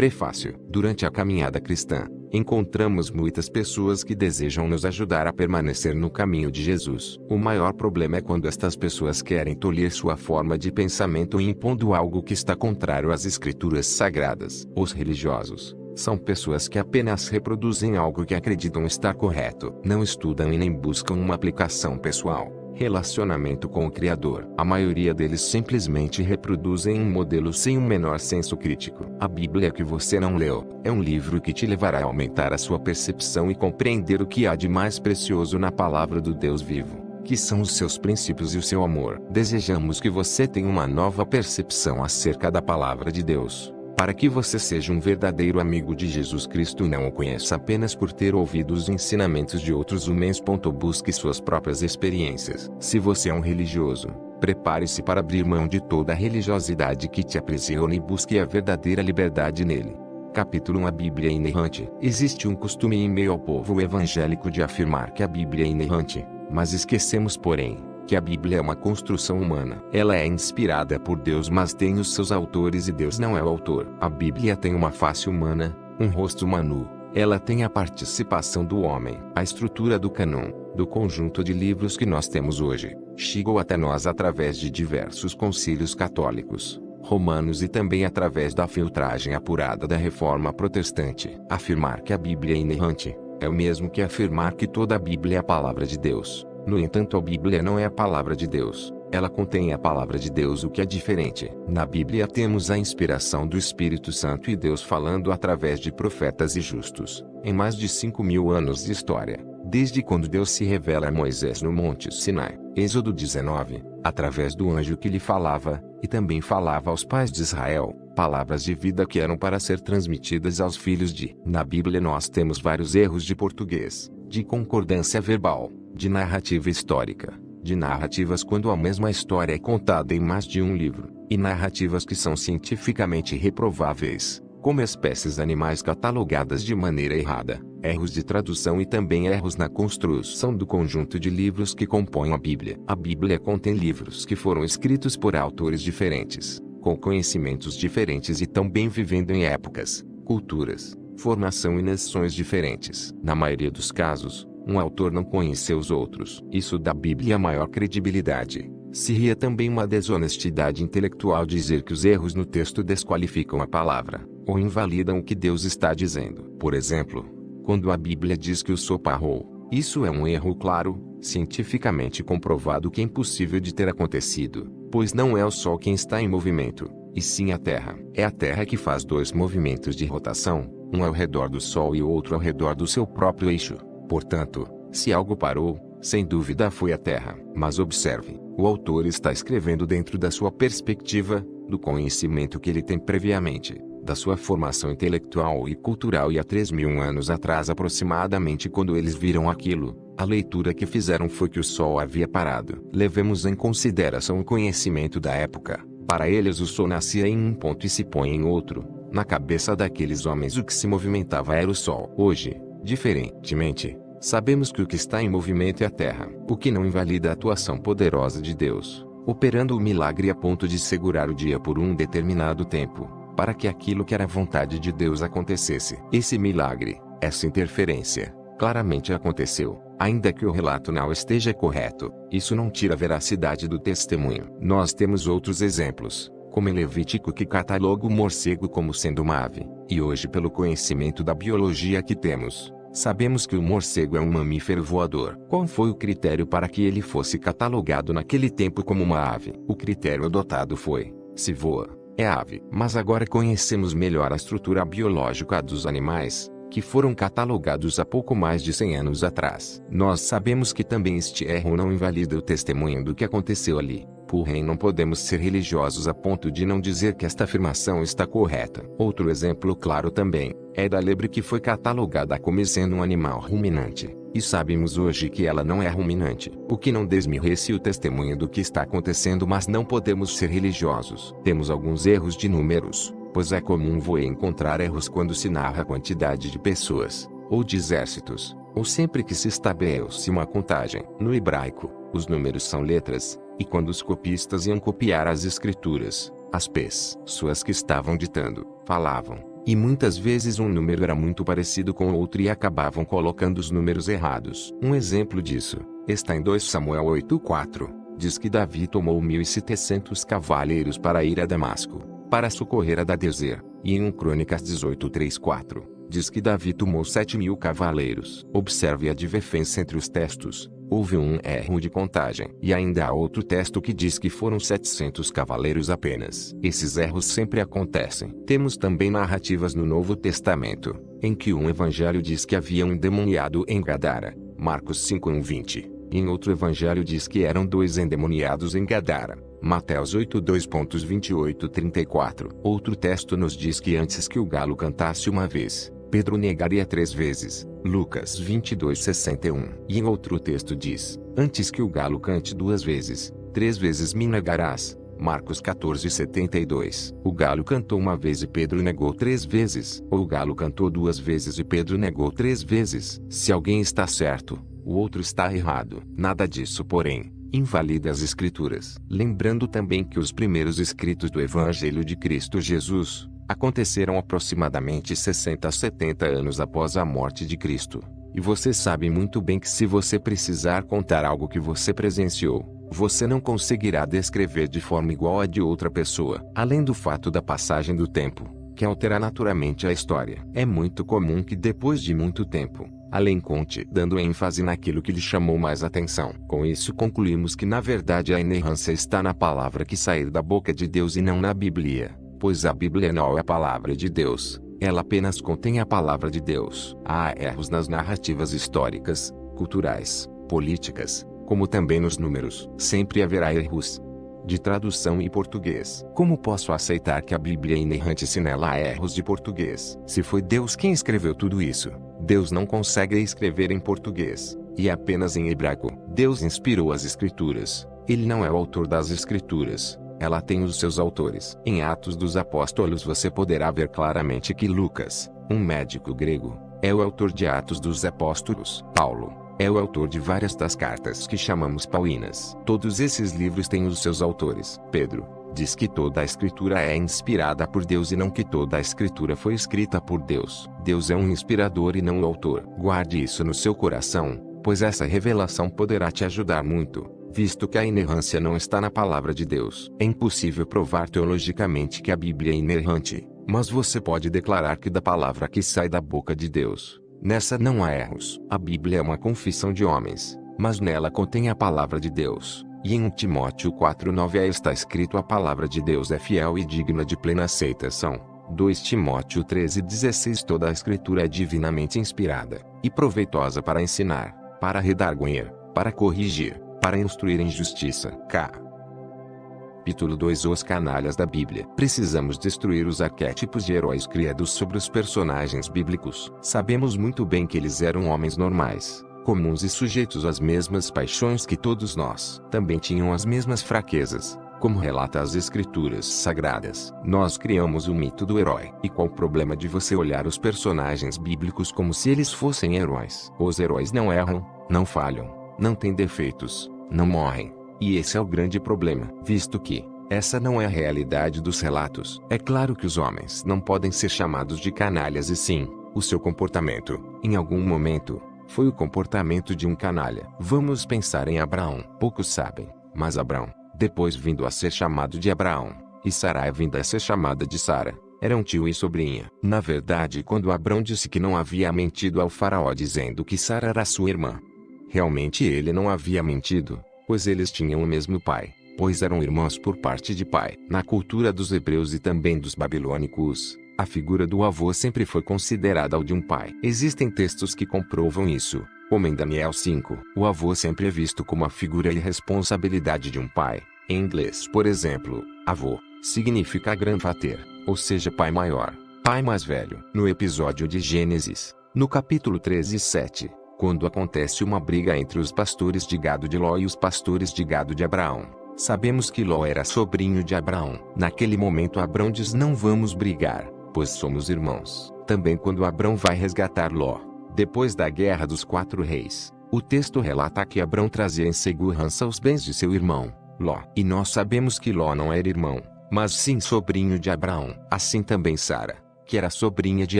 Prefácio. Durante a caminhada cristã, encontramos muitas pessoas que desejam nos ajudar a permanecer no caminho de Jesus. O maior problema é quando estas pessoas querem tolir sua forma de pensamento impondo algo que está contrário às escrituras sagradas. Os religiosos são pessoas que apenas reproduzem algo que acreditam estar correto. Não estudam e nem buscam uma aplicação pessoal. Relacionamento com o Criador. A maioria deles simplesmente reproduzem um modelo sem o menor senso crítico. A Bíblia que você não leu é um livro que te levará a aumentar a sua percepção e compreender o que há de mais precioso na palavra do Deus vivo, que são os seus princípios e o seu amor. Desejamos que você tenha uma nova percepção acerca da palavra de Deus, para que você seja um verdadeiro amigo de Jesus Cristo e não o conheça apenas por ter ouvido os ensinamentos de outros homens. Busque suas próprias experiências. Se você é um religioso, prepare-se para abrir mão de toda a religiosidade que te aprisiona e busque a verdadeira liberdade nele. Capítulo 1. A Bíblia é inerrante. Existe um costume em meio ao povo evangélico de afirmar que a Bíblia é inerrante, mas esquecemos, porém, que a Bíblia é uma construção humana. Ela é inspirada por Deus, mas tem os seus autores e Deus não é o autor. A Bíblia tem uma face humana, um rosto humano. Ela tem a participação do homem. A estrutura do cânon, do conjunto de livros que nós temos hoje, chegou até nós através de diversos concílios católicos, romanos e também através da filtragem apurada da Reforma Protestante. Afirmar que a Bíblia é inerrante é o mesmo que afirmar que toda a Bíblia é a palavra de Deus. No entanto, a Bíblia não é a palavra de Deus. Ela contém a palavra de Deus, o que é diferente. Na Bíblia temos a inspiração do Espírito Santo e Deus falando através de profetas e justos, em mais de 5.000 anos de história, desde quando Deus se revela a Moisés no Monte Sinai, Êxodo 19, através do anjo que lhe falava, e também falava aos pais de Israel, palavras de vida que eram para ser transmitidas aos filhos de. Na Bíblia nós temos vários erros de português, de concordância verbal, de narrativa histórica, de narrativas quando a mesma história é contada em mais de um livro, e narrativas que são cientificamente reprováveis, como espécies animais catalogadas de maneira errada, erros de tradução e também erros na construção do conjunto de livros que compõem a Bíblia. A Bíblia contém livros que foram escritos por autores diferentes, com conhecimentos diferentes e também vivendo em épocas, culturas, formação e nações diferentes. Na maioria dos casos, um autor não conheceu os outros. Isso dá à Bíblia maior credibilidade. Seria também uma desonestidade intelectual dizer que os erros no texto desqualificam a palavra, ou invalidam o que Deus está dizendo. Por exemplo, quando a Bíblia diz que o sol parou, isso é um erro claro, cientificamente comprovado que é impossível de ter acontecido, pois não é o Sol quem está em movimento, e sim a Terra. É a Terra que faz dois movimentos de rotação, um ao redor do Sol e o outro ao redor do seu próprio eixo. Portanto, se algo parou, sem dúvida foi a Terra. Mas observe, o autor está escrevendo dentro da sua perspectiva, do conhecimento que ele tem previamente, da sua formação intelectual e cultural, e há 3.000 anos atrás aproximadamente, quando eles viram aquilo, a leitura que fizeram foi que o Sol havia parado. Levemos em consideração o conhecimento da época. Para eles o Sol nascia em um ponto e se põe em outro. Na cabeça daqueles homens o que se movimentava era o Sol. Hoje, diferentemente, sabemos que o que está em movimento é a Terra, o que não invalida a atuação poderosa de Deus, operando o milagre a ponto de segurar o dia por um determinado tempo, para que aquilo que era vontade de Deus acontecesse. Esse milagre, essa interferência, claramente aconteceu, ainda que o relato não esteja correto. Isso não tira a veracidade do testemunho. Nós temos outros exemplos, como em Levítico, que cataloga o morcego como sendo uma ave, e hoje, pelo conhecimento da biologia que temos, sabemos que o morcego é um mamífero voador. Qual foi o critério para que ele fosse catalogado naquele tempo como uma ave? O critério adotado foi: se voa, é ave. Mas agora conhecemos melhor a estrutura biológica dos animais, que foram catalogados há pouco mais de 100 anos atrás. Nós sabemos que também este erro não invalida o testemunho do que aconteceu ali. Porém, não podemos ser religiosos a ponto de não dizer que esta afirmação está correta. Outro exemplo claro também é da lebre, que foi catalogada como sendo um animal ruminante, e sabemos hoje que ela não é ruminante, o que não desmerece o testemunho do que está acontecendo, mas não podemos ser religiosos. Temos alguns erros de números, pois é comum encontrar erros quando se narra a quantidade de pessoas, ou de exércitos, ou sempre que se estabelece uma contagem. No hebraico, os números são letras, e quando os copistas iam copiar as escrituras, as pessoas que estavam ditando, falavam, E muitas vezes um número era muito parecido com outro e acabavam colocando os números errados. Um exemplo disso está em 2 Samuel 8:4. Diz que Davi tomou 1.700 cavaleiros para ir a Damasco, para socorrer Hadadezer. E em 1 Crônicas 18:3-4, diz que Davi tomou 7.000 cavaleiros. Observe a diferença entre os textos. Houve um erro de contagem. E ainda há outro texto que diz que foram 700 cavaleiros apenas. Esses erros sempre acontecem. Temos também narrativas no Novo Testamento, em que um evangelho diz que havia um endemoniado em Gadara, Marcos 5:1-20. E em outro evangelho diz que eram 2 endemoniados em Gadara, Mateus 8:2.28-34. Outro texto nos diz que antes que o galo cantasse uma vez, Pedro negaria 3 vezes, Lucas 22:61. E em outro texto diz, antes que o galo cante 2 vezes, 3 vezes me negarás, Marcos 14:72. O galo cantou uma vez e Pedro negou 3 vezes. Ou o galo cantou 2 vezes e Pedro negou 3 vezes. Se alguém está certo, o outro está errado. Nada disso, porém, invalida as Escrituras. Lembrando também que os primeiros escritos do Evangelho de Cristo Jesus aconteceram aproximadamente 60 a 70 anos após a morte de Cristo. E você sabe muito bem que se você precisar contar algo que você presenciou, você não conseguirá descrever de forma igual a de outra pessoa. Além do fato da passagem do tempo, que altera naturalmente a história. É muito comum que depois de muito tempo, além conte, dando ênfase naquilo que lhe chamou mais atenção. Com isso concluímos que na verdade a inerrância está na palavra que sair da boca de Deus e não na Bíblia, pois a Bíblia não é a palavra de Deus, ela apenas contém a palavra de Deus. Há erros nas narrativas históricas, culturais, políticas, como também nos números. Sempre haverá erros de tradução em português. Como posso aceitar que a Bíblia é inerrante se nela há erros de português? Se foi Deus quem escreveu tudo isso, Deus não consegue escrever em português, e apenas em hebraico. Deus inspirou as Escrituras. Ele não é o autor das Escrituras. Ela tem os seus autores. Em Atos dos Apóstolos você poderá ver claramente que Lucas, um médico grego, é o autor de Atos dos Apóstolos. Paulo é o autor de várias das cartas que chamamos paulinas. Todos esses livros têm os seus autores. Pedro diz que toda a Escritura é inspirada por Deus e não que toda a Escritura foi escrita por Deus. Deus é um inspirador e não o autor. Guarde isso no seu coração, pois essa revelação poderá te ajudar muito, visto que a inerrância não está na palavra de Deus. É impossível provar teologicamente que a Bíblia é inerrante, mas você pode declarar que da palavra que sai da boca de Deus, nessa não há erros. A Bíblia é uma confissão de homens, mas nela contém a palavra de Deus. E em 1 Timóteo 4:9 está escrito: a palavra de Deus é fiel e digna de plena aceitação. 2 Timóteo 13:16 Toda a Escritura é divinamente inspirada e proveitosa para ensinar, para redarguir, para corrigir, para instruir em justiça. Capítulo 2 Os canalhas da Bíblia. Precisamos destruir os arquétipos de heróis criados sobre os personagens bíblicos. Sabemos muito bem que eles eram homens normais, comuns e sujeitos às mesmas paixões que todos nós. Também tinham as mesmas fraquezas, como relata as Escrituras Sagradas. Nós criamos o mito do herói. E qual o problema de você olhar os personagens bíblicos como se eles fossem heróis? Os heróis não erram, não falham, não têm defeitos, não morrem. E esse é o grande problema, visto que essa não é a realidade dos relatos. É claro que os homens não podem ser chamados de canalhas e sim, o seu comportamento, em algum momento, foi o comportamento de um canalha. Vamos pensar em Abraão. Poucos sabem, mas Abraão, depois vindo a ser chamado de Abraão, e Sarai vindo a ser chamada de Sara, eram tio e sobrinha. Na verdade, quando Abraão disse que não havia mentido ao faraó dizendo que Sara era sua irmã, realmente ele não havia mentido, pois eles tinham o mesmo pai, pois eram irmãos por parte de pai. Na cultura dos hebreus e também dos babilônicos, a figura do avô sempre foi considerada o de um pai. Existem textos que comprovam isso, como em Daniel 5. O avô sempre é visto como a figura e responsabilidade de um pai. Em inglês, por exemplo, avô significa grandfather, ou seja, pai maior, pai mais velho. No episódio de Gênesis, no capítulo 13:7, quando acontece uma briga entre os pastores de gado de Ló e os pastores de gado de Abraão, sabemos que Ló era sobrinho de Abraão. Naquele momento Abraão diz: não vamos brigar, pois somos irmãos. Também quando Abraão vai resgatar Ló, depois da guerra dos 4 reis, o texto relata que Abraão trazia em segurança os bens de seu irmão, Ló. E nós sabemos que Ló não era irmão, mas sim sobrinho de Abraão. Assim também Sara, que era sobrinha de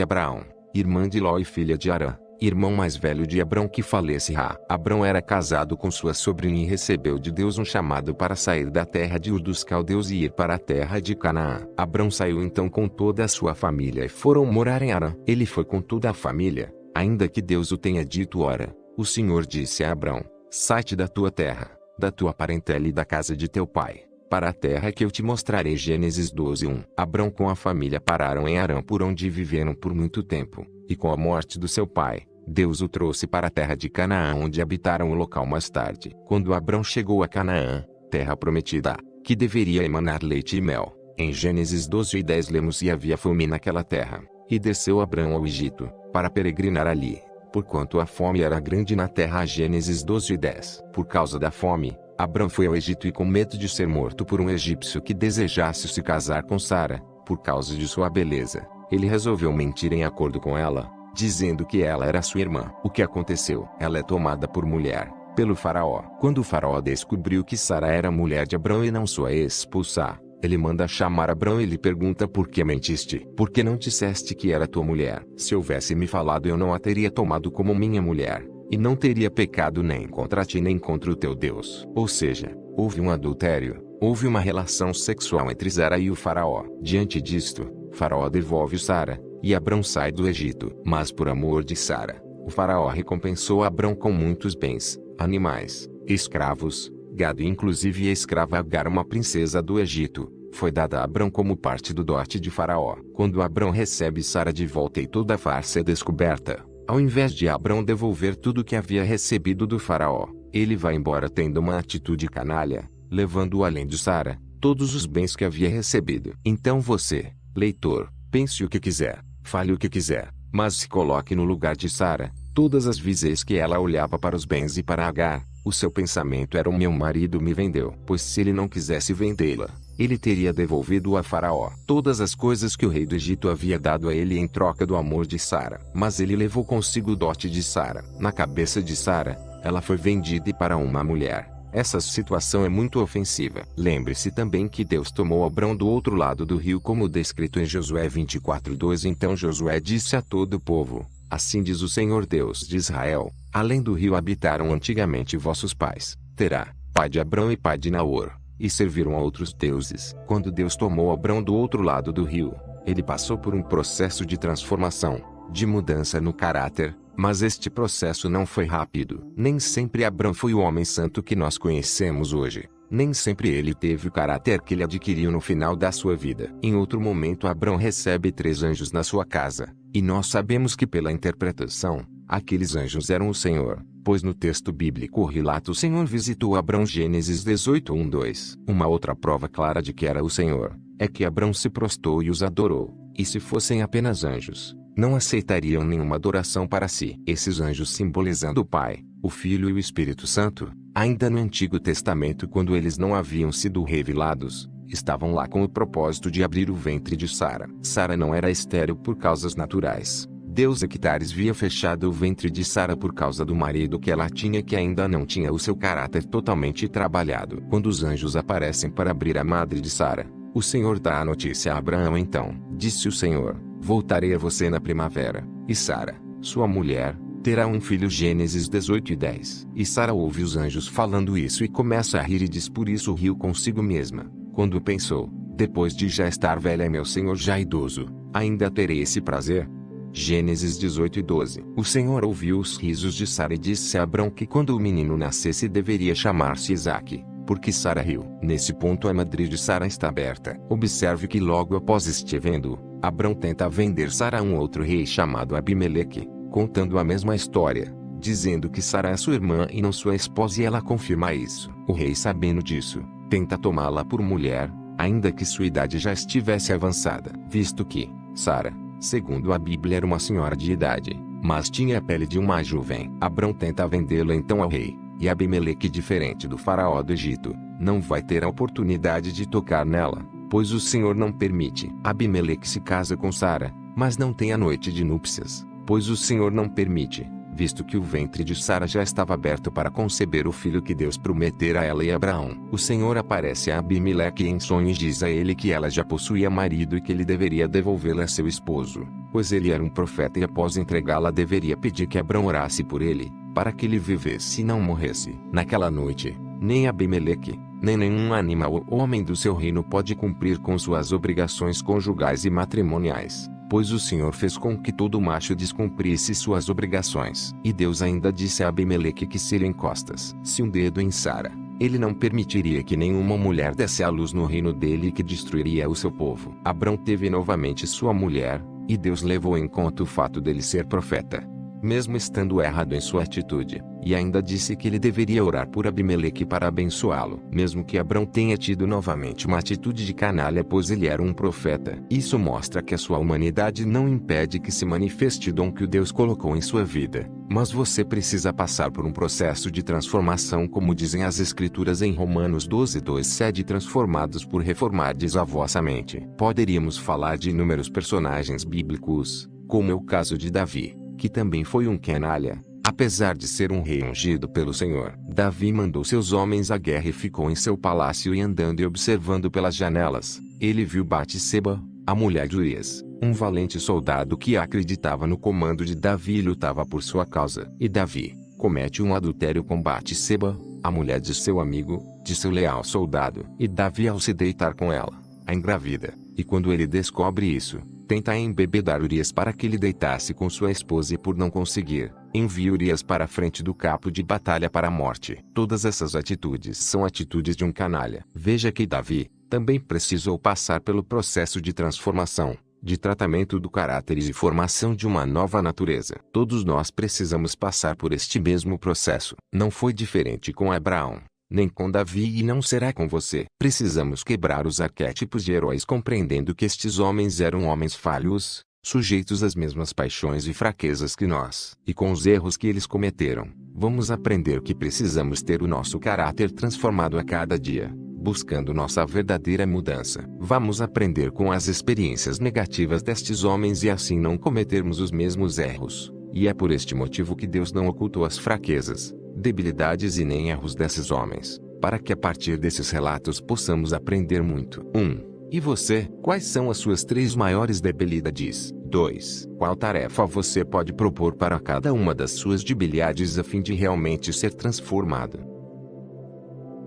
Abraão, irmã de Ló e filha de Arã, irmão mais velho de Abrão que falece Ra. Abrão era casado com sua sobrinha e recebeu de Deus um chamado para sair da terra de Ur dos Caldeus e ir para a terra de Canaã. Abrão saiu então com toda a sua família e foram morar em Arã. Ele foi com toda a família, ainda que Deus o tenha dito: ora, o Senhor disse a Abrão: sai-te da tua terra, da tua parentela e da casa de teu pai, para a terra que eu te mostrarei. Gênesis 12:1. Abrão com a família pararam em Arã, por onde viveram por muito tempo, e com a morte do seu pai, Deus o trouxe para a terra de Canaã, onde habitaram o local mais tarde. Quando Abrão chegou a Canaã, terra prometida, que deveria emanar leite e mel, em Gênesis 12:10 lemos: e havia fome naquela terra, e desceu Abrão ao Egito, para peregrinar ali, porquanto a fome era grande na terra. Gênesis 12:10. Por causa da fome, Abrão foi ao Egito e, com medo de ser morto por um egípcio que desejasse se casar com Sara, por causa de sua beleza, ele resolveu mentir em acordo com ela, dizendo que ela era sua irmã. O que aconteceu? Ela é tomada por mulher, pelo faraó. Quando o faraó descobriu que Sara era mulher de Abrão e não sua esposa, ele manda chamar Abrão e lhe pergunta: por que mentiste? Por que não disseste que era tua mulher? Se houvesse me falado, eu não a teria tomado como minha mulher, e não teria pecado nem contra ti nem contra o teu Deus. Ou seja, houve um adultério, houve uma relação sexual entre Sara e o faraó. Diante disto, faraó devolve Sara, e Abrão sai do Egito. Mas por amor de Sara, o faraó recompensou Abrão com muitos bens, animais, escravos, gado e inclusive a escrava Agar, uma princesa do Egito, foi dada a Abrão como parte do dote de faraó. Quando Abrão recebe Sara de volta e toda a farsa é descoberta, ao invés de Abrão devolver tudo o que havia recebido do faraó, ele vai embora tendo uma atitude canalha, levando além de Sara, todos os bens que havia recebido. Então você, leitor, pense o que quiser, fale o que quiser, mas se coloque no lugar de Sara. Todas as vezes que ela olhava para os bens e para Agar, o seu pensamento era: o meu marido me vendeu. Pois se ele não quisesse vendê-la, ele teria devolvido a Faraó todas as coisas que o rei do Egito havia dado a ele em troca do amor de Sara. Mas ele levou consigo o dote de Sara. Na cabeça de Sara, ela foi vendida para uma mulher. Essa situação é muito ofensiva. Lembre-se também que Deus tomou Abrão do outro lado do rio, como descrito em Josué 24:2. Então Josué disse a todo o povo: assim diz o Senhor Deus de Israel: além do rio habitaram antigamente vossos pais, Terá, pai de Abrão e pai de Naor, e serviram a outros deuses. Quando Deus tomou Abrão do outro lado do rio, ele passou por um processo de transformação, de mudança no caráter, mas este processo não foi rápido. Nem sempre Abrão foi o homem santo que nós conhecemos hoje. Nem sempre ele teve o caráter que ele adquiriu no final da sua vida. Em outro momento, Abrão recebe 3 anjos na sua casa, e nós sabemos que pela interpretação, aqueles anjos eram o Senhor, pois no texto bíblico relata: o Senhor visitou Abrão. Gênesis 18:1-2. Uma outra prova clara de que era o Senhor, é que Abrão se prostrou e os adorou, e se fossem apenas anjos, não aceitariam nenhuma adoração para si. Esses anjos simbolizando o Pai, o Filho e o Espírito Santo, ainda no Antigo Testamento, quando eles não haviam sido revelados, estavam lá com o propósito de abrir o ventre de Sara. Sara não era estéril por causas naturais. Deus Ectares havia fechado o ventre de Sara por causa do marido que ela tinha, que ainda não tinha o seu caráter totalmente trabalhado. Quando os anjos aparecem para abrir a madre de Sara, o Senhor dá a notícia a Abraão. Então, disse o Senhor: voltarei a você na primavera, e Sara, sua mulher, terá um filho. Gênesis 18:10. E Sara ouve os anjos falando isso e começa a rir e diz: por isso riu consigo mesma, quando pensou: depois de já estar velha e meu senhor já idoso, ainda terei esse prazer? Gênesis 18:12. O Senhor ouviu os risos de Sara e disse a Abrão que quando o menino nascesse deveria chamar-se Isaque, porque Sara riu. Nesse ponto a madre de Sara está aberta. Observe que logo após este evento, Abrão tenta vender Sara a um outro rei chamado Abimeleque, contando a mesma história, dizendo que Sara é sua irmã e não sua esposa, e ela confirma isso. O rei, sabendo disso, tenta tomá-la por mulher, ainda que sua idade já estivesse avançada. Visto que Sara, segundo a Bíblia, era uma senhora de idade, mas tinha a pele de uma jovem, Abrão tenta vendê-la então ao rei, e Abimeleque, diferente do faraó do Egito, não vai ter a oportunidade de tocar nela, pois o Senhor não permite. Abimeleque se casa com Sara, mas não tem a noite de núpcias, pois o Senhor não permite. visto que o ventre de Sara já estava aberto para conceber o filho que Deus prometera a ela e a Abraão. O Senhor aparece a Abimeleque em sonho e diz a ele que ela já possuía marido e que ele deveria devolvê-la a seu esposo, pois ele era um profeta e após entregá-la deveria pedir que Abraão orasse por ele, para que ele vivesse e não morresse. Naquela noite, nem Abimeleque, nem nenhum animal ou homem do seu reino pode cumprir com suas obrigações conjugais e matrimoniais, pois o Senhor fez com que todo macho descumprisse suas obrigações. E Deus ainda disse a Abimeleque que se ele encostasse um dedo em Sara, ele não permitiria que nenhuma mulher desse à luz no reino dele e que destruiria o seu povo. Abrão teve novamente sua mulher, e Deus levou em conta o fato dele ser profeta, mesmo estando errado em sua atitude, e ainda disse que ele deveria orar por Abimeleque para abençoá-lo. Mesmo que Abrão tenha tido novamente uma atitude de canalha pois ele era um profeta, isso mostra que a sua humanidade não impede que se manifeste o dom que o Deus colocou em sua vida, mas você precisa passar por um processo de transformação como dizem as escrituras em Romanos 12:2. Sede transformados por reformardes a vossa mente. Poderíamos falar de inúmeros personagens bíblicos, como é o caso de Davi, que também foi um canalha, apesar de ser um rei ungido pelo Senhor. Davi mandou seus homens à guerra e ficou em seu palácio e andando e observando pelas janelas, ele viu Batseba, a mulher de Urias, um valente soldado que acreditava no comando de Davi e lutava por sua causa. E Davi comete um adultério com Batseba, a mulher de seu amigo, de seu leal soldado. E Davi ao se deitar com ela, a engravida, e quando ele descobre isso, tenta embebedar Urias para que ele deitasse com sua esposa e por não conseguir, envia Urias para a frente do campo de batalha para a morte. Todas essas atitudes são atitudes de um canalha. Veja que Davi também precisou passar pelo processo de transformação, de tratamento do caráter e de formação de uma nova natureza. Todos nós precisamos passar por este mesmo processo. Não foi diferente com Abraão, nem com Davi e não será com você. Precisamos quebrar os arquétipos de heróis compreendendo que estes homens eram homens falhos, sujeitos às mesmas paixões e fraquezas que nós. E com os erros que eles cometeram, vamos aprender que precisamos ter o nosso caráter transformado a cada dia, buscando nossa verdadeira mudança. Vamos aprender com as experiências negativas destes homens e assim não cometermos os mesmos erros. E é por este motivo que Deus não ocultou as fraquezas, debilidades e nem erros desses homens, para que a partir desses relatos possamos aprender muito. 1. E você? Quais são as suas 3 maiores debilidades? 2. Qual tarefa você pode propor para cada uma das suas debilidades a fim de realmente ser transformado?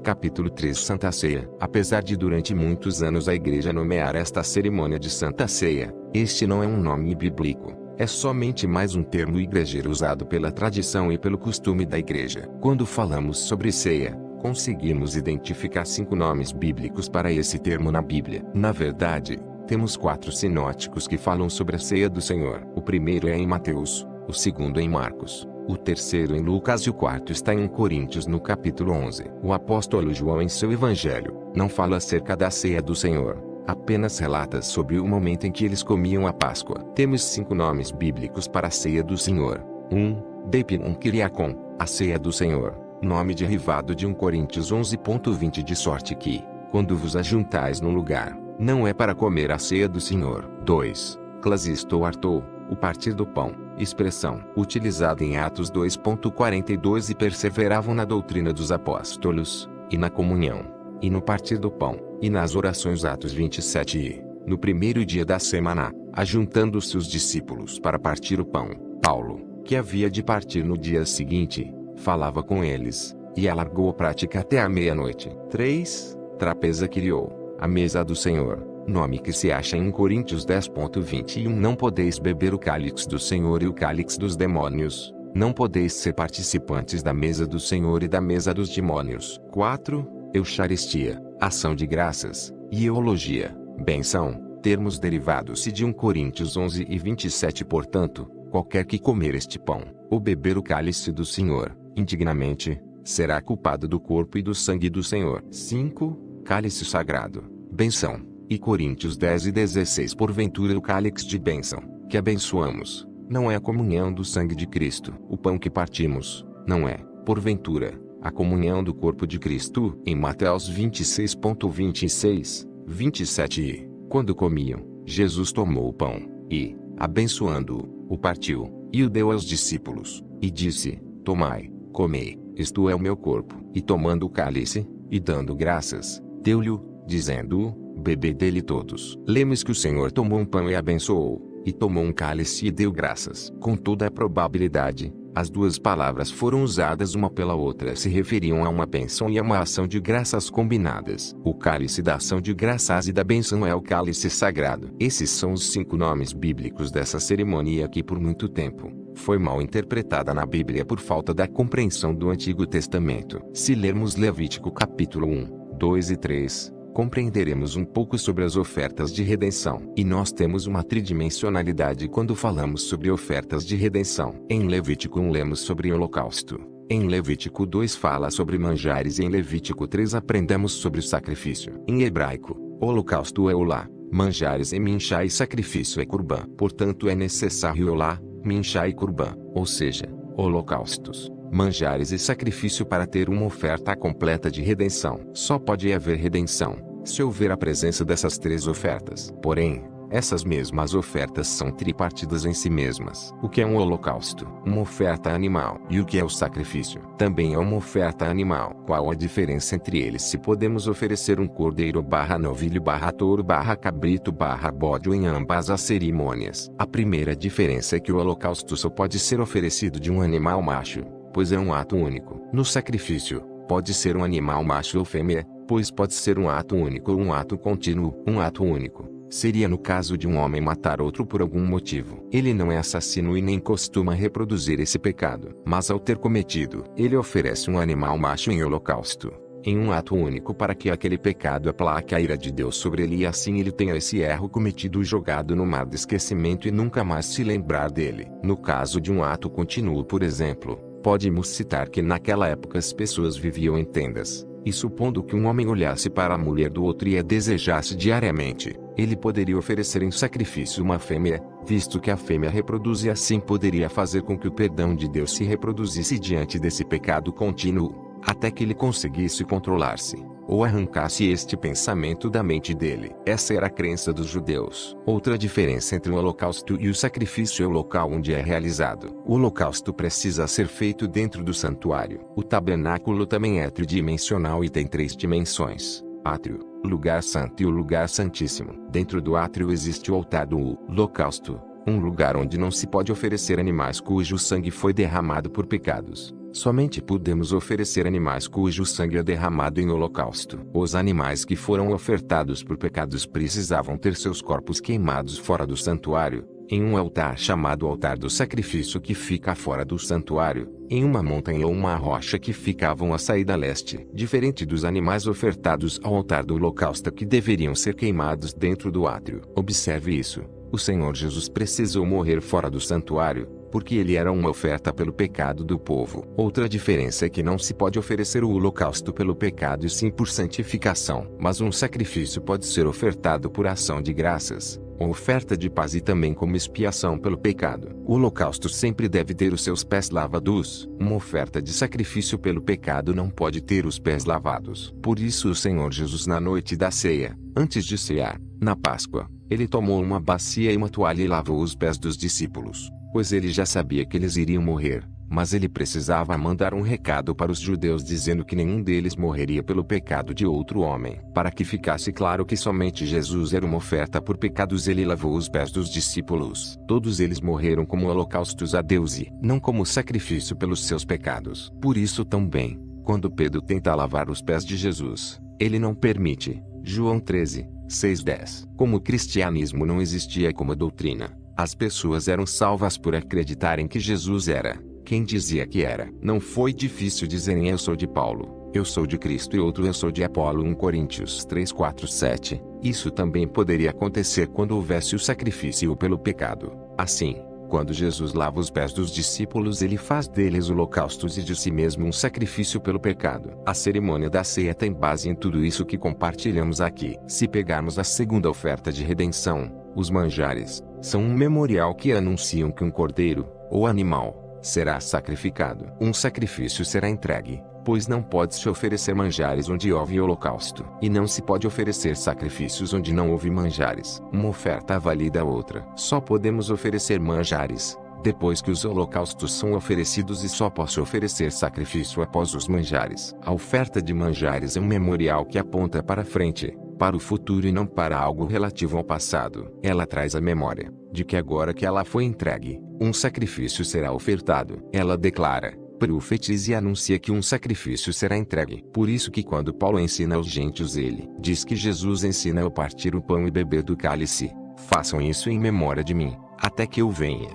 Capítulo 3. Santa Ceia. Apesar de durante muitos anos a Igreja nomear esta cerimônia de Santa Ceia, este não é um nome bíblico. É somente mais um termo igrejeiro usado pela tradição e pelo costume da Igreja. Quando falamos sobre ceia, conseguimos identificar 5 nomes bíblicos para esse termo na Bíblia. Na verdade, temos 4 sinóticos que falam sobre a ceia do Senhor. O primeiro é em Mateus, o segundo em Marcos, o terceiro em Lucas e o quarto está em Coríntios no capítulo 11. O apóstolo João em seu evangelho, não fala acerca da ceia do Senhor, apenas relata sobre o momento em que eles comiam a Páscoa. Temos 5 nomes bíblicos para a ceia do Senhor. 1. Depinum Kyriakon, a ceia do Senhor, nome derivado de 1 Coríntios 11:20 de sorte que, quando vos ajuntais num lugar, não é para comer a ceia do Senhor. 2. Clasisto Artou, o partir do pão, expressão utilizada em Atos 2:42 e perseveravam na doutrina dos apóstolos, e na comunhão, e no partir do pão, e nas orações. Atos 27 e, no primeiro dia da semana, ajuntando-se os discípulos para partir o pão, Paulo, que havia de partir no dia seguinte, falava com eles, e alargou a prática até a meia-noite. 3. Trapeza Kyriou, a mesa do Senhor, nome que se acha em Coríntios 10:21. Não podeis beber o cálice do Senhor e o cálice dos demônios, não podeis ser participantes da mesa do Senhor e da mesa dos demônios. 4. Eucharistia, ação de graças, e eologia, benção, termos derivados de 1 Coríntios 11:27. Portanto, qualquer que comer este pão, ou beber o cálice do Senhor, indignamente, será culpado do corpo e do sangue do Senhor. 5. Cálice sagrado, benção, e Coríntios 10:16. Porventura o cálice de bênção, que abençoamos, não é a comunhão do sangue de Cristo. O pão que partimos, não é, porventura, a comunhão do corpo de Cristo. Em Mateus 26:26, 27 e, quando comiam, Jesus tomou o pão, e, abençoando-o, o partiu, e o deu aos discípulos, e disse: Tomai, comei, isto é o meu corpo. E tomando o cálice, e dando graças, deu-lhe, dizendo: Bebei dele todos. Lemos que o Senhor tomou um pão e abençoou, e tomou um cálice e deu graças. Com toda a probabilidade, as duas palavras foram usadas uma pela outra se referiam a uma bênção e a uma ação de graças combinadas. O cálice da ação de graças e da bênção é o cálice sagrado. Esses são os 5 nomes bíblicos dessa cerimônia que por muito tempo foi mal interpretada na Bíblia por falta da compreensão do Antigo Testamento. Se lermos Levítico capítulo 1, 2 e 3, compreenderemos um pouco sobre as ofertas de redenção. E nós temos uma tridimensionalidade quando falamos sobre ofertas de redenção. Em Levítico 1 lemos sobre o holocausto. Em Levítico 2 fala sobre manjares e em Levítico 3 aprendemos sobre o sacrifício. Em hebraico, holocausto é olá, manjares é minchá e sacrifício é curban. Portanto é necessário olá, minchá e curban, ou seja, holocaustos, manjares e sacrifício para ter uma oferta completa de redenção. Só pode haver redenção se houver a presença dessas 3 ofertas. Porém, essas mesmas ofertas são tripartidas em si mesmas. O que é um holocausto? Uma oferta animal. E o que é o sacrifício? Também é uma oferta animal. Qual a diferença entre eles? Se podemos oferecer um cordeiro novilho touro cabrito bode em ambas as cerimônias. A primeira diferença é que o holocausto só pode ser oferecido de um animal macho, pois é um ato único. No sacrifício, pode ser um animal macho ou fêmea, pois pode ser um ato único ou um ato contínuo. Um ato único seria no caso de um homem matar outro por algum motivo. Ele não é assassino e nem costuma reproduzir esse pecado. Mas ao ter cometido, ele oferece um animal macho em holocausto, em um ato único para que aquele pecado aplaque a ira de Deus sobre ele e assim ele tenha esse erro cometido jogado no mar de esquecimento e nunca mais se lembrar dele. No caso de um ato contínuo, por exemplo, podemos citar que naquela época as pessoas viviam em tendas, e supondo que um homem olhasse para a mulher do outro e a desejasse diariamente, ele poderia oferecer em sacrifício uma fêmea, visto que a fêmea reproduz e assim poderia fazer com que o perdão de Deus se reproduzisse diante desse pecado contínuo, até que ele conseguisse controlar-se, ou arrancasse este pensamento da mente dele. Essa era a crença dos judeus. Outra diferença entre o holocausto e o sacrifício é o local onde é realizado. O holocausto precisa ser feito dentro do santuário. O tabernáculo também é tridimensional e tem 3 dimensões: átrio, lugar santo e o lugar santíssimo. Dentro do átrio existe o altar do holocausto, um lugar onde não se pode oferecer animais cujo sangue foi derramado por pecados. Somente podemos oferecer animais cujo sangue é derramado em holocausto. Os animais que foram ofertados por pecados precisavam ter seus corpos queimados fora do santuário, em um altar chamado altar do sacrifício que fica fora do santuário, em uma montanha ou uma rocha que ficavam à saída leste. Diferente dos animais ofertados ao altar do holocausto que deveriam ser queimados dentro do átrio. Observe isso. O Senhor Jesus precisou morrer fora do santuário, porque ele era uma oferta pelo pecado do povo. Outra diferença é que não se pode oferecer o holocausto pelo pecado e sim por santificação. Mas um sacrifício pode ser ofertado por ação de graças, uma oferta de paz e também como expiação pelo pecado. O holocausto sempre deve ter os seus pés lavados. Uma oferta de sacrifício pelo pecado não pode ter os pés lavados. Por isso o Senhor Jesus na noite da ceia, antes de cear, na Páscoa, ele tomou uma bacia e uma toalha e lavou os pés dos discípulos, pois ele já sabia que eles iriam morrer, mas ele precisava mandar um recado para os judeus dizendo que nenhum deles morreria pelo pecado de outro homem. Para que ficasse claro que somente Jesus era uma oferta por pecados, ele lavou os pés dos discípulos. Todos eles morreram como holocaustos a Deus e não como sacrifício pelos seus pecados. Por isso também, quando Pedro tenta lavar os pés de Jesus, ele não permite. João 13, 6-10. Como o cristianismo não existia como doutrina, as pessoas eram salvas por acreditarem que Jesus era quem dizia que era. Não foi difícil dizerem eu sou de Paulo, eu sou de Cristo e outro eu sou de Apolo. 1 Coríntios 3:4-7. Isso também poderia acontecer quando houvesse o sacrifício pelo pecado. Assim, quando Jesus lava os pés dos discípulos, ele faz deles holocaustos e de si mesmo um sacrifício pelo pecado. A cerimônia da ceia tem base em tudo isso que compartilhamos aqui. Se pegarmos a segunda oferta de redenção, os manjares, são um memorial que anunciam que um cordeiro, ou animal, será sacrificado. Um sacrifício será entregue, pois não pode-se oferecer manjares onde houve holocausto. E não se pode oferecer sacrifícios onde não houve manjares. Uma oferta valida a outra. Só podemos oferecer manjares, depois que os holocaustos são oferecidos e só posso oferecer sacrifício após os manjares. A oferta de manjares é um memorial que aponta para frente, para o futuro e não para algo relativo ao passado. Ela traz a memória de que agora que ela foi entregue, um sacrifício será ofertado. Ela declara, profetiza e anuncia que um sacrifício será entregue. Por isso que quando Paulo ensina aos gentios ele diz que Jesus ensina a partir o pão e beber do cálice. Façam isso em memória de mim, até que eu venha.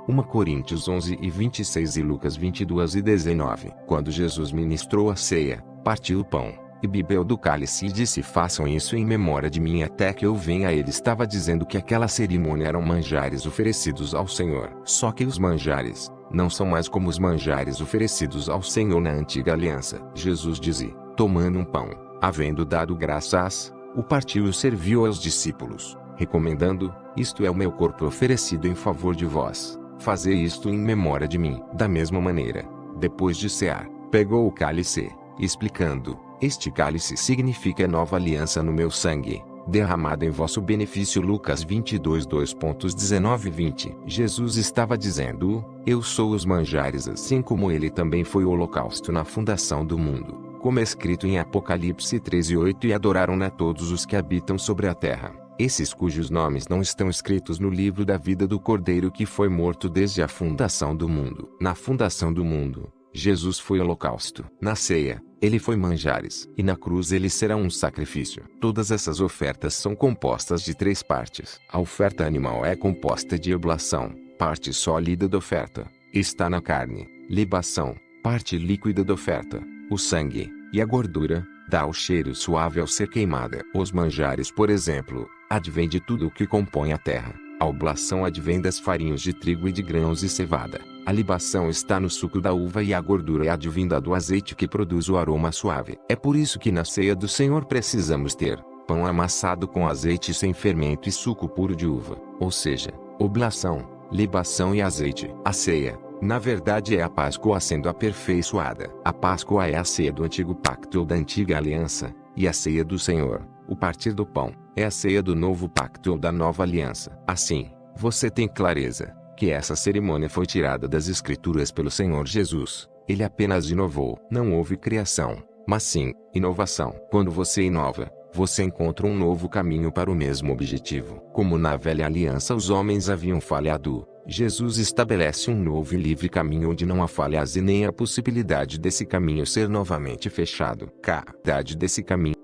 1 Coríntios 11:26 e Lucas 22:19. Quando Jesus ministrou a ceia, partiu o pão e bebeu do cálice e disse: façam isso em memória de mim até que eu venha. Ele estava dizendo que aquela cerimônia eram manjares oferecidos ao Senhor. Só que os manjares não são mais como os manjares oferecidos ao Senhor na antiga aliança. Jesus dizia, tomando um pão, havendo dado graças, o partiu e serviu aos discípulos, recomendando: isto é o meu corpo oferecido em favor de vós. Fazei isto em memória de mim. Da mesma maneira, depois de cear, pegou o cálice, explicando: este cálice significa a nova aliança no meu sangue, derramado em vosso benefício. Lucas 22:2-19 e 20. Jesus estava dizendo: eu sou os manjares, assim como ele também foi o holocausto na fundação do mundo, como é escrito em Apocalipse 13:8: e adoraram-na todos os que habitam sobre a terra, esses cujos nomes não estão escritos no livro da vida do Cordeiro que foi morto desde a fundação do mundo. Na fundação do mundo, Jesus foi holocausto. Na ceia, ele foi manjares. E na cruz ele será um sacrifício. Todas essas ofertas são compostas de 3 partes. A oferta animal é composta de oblação, parte sólida da oferta, está na carne; libação, parte líquida da oferta, o sangue; e a gordura, dá o cheiro suave ao ser queimada. Os manjares, por exemplo, advém de tudo o que compõe a terra. A oblação advém das farinhas de trigo e de grãos e cevada. A libação está no suco da uva e a gordura é advinda do azeite que produz o aroma suave. É por isso que na ceia do Senhor precisamos ter pão amassado com azeite sem fermento e suco puro de uva, ou seja, oblação, libação e azeite. A ceia, na verdade, é a Páscoa sendo aperfeiçoada. A Páscoa é a ceia do antigo pacto ou da antiga aliança, e a ceia do Senhor, o partir do pão, é a ceia do novo pacto ou da nova aliança. Assim, você tem clareza que essa cerimônia foi tirada das Escrituras pelo Senhor Jesus. Ele apenas inovou. Não houve criação, mas sim inovação. Quando você inova, você encontra um novo caminho para o mesmo objetivo. Como na velha aliança os homens haviam falhado, Jesus estabelece um novo e livre caminho onde não há falhas e nem a possibilidade desse caminho ser novamente fechado. Verdade desse caminho.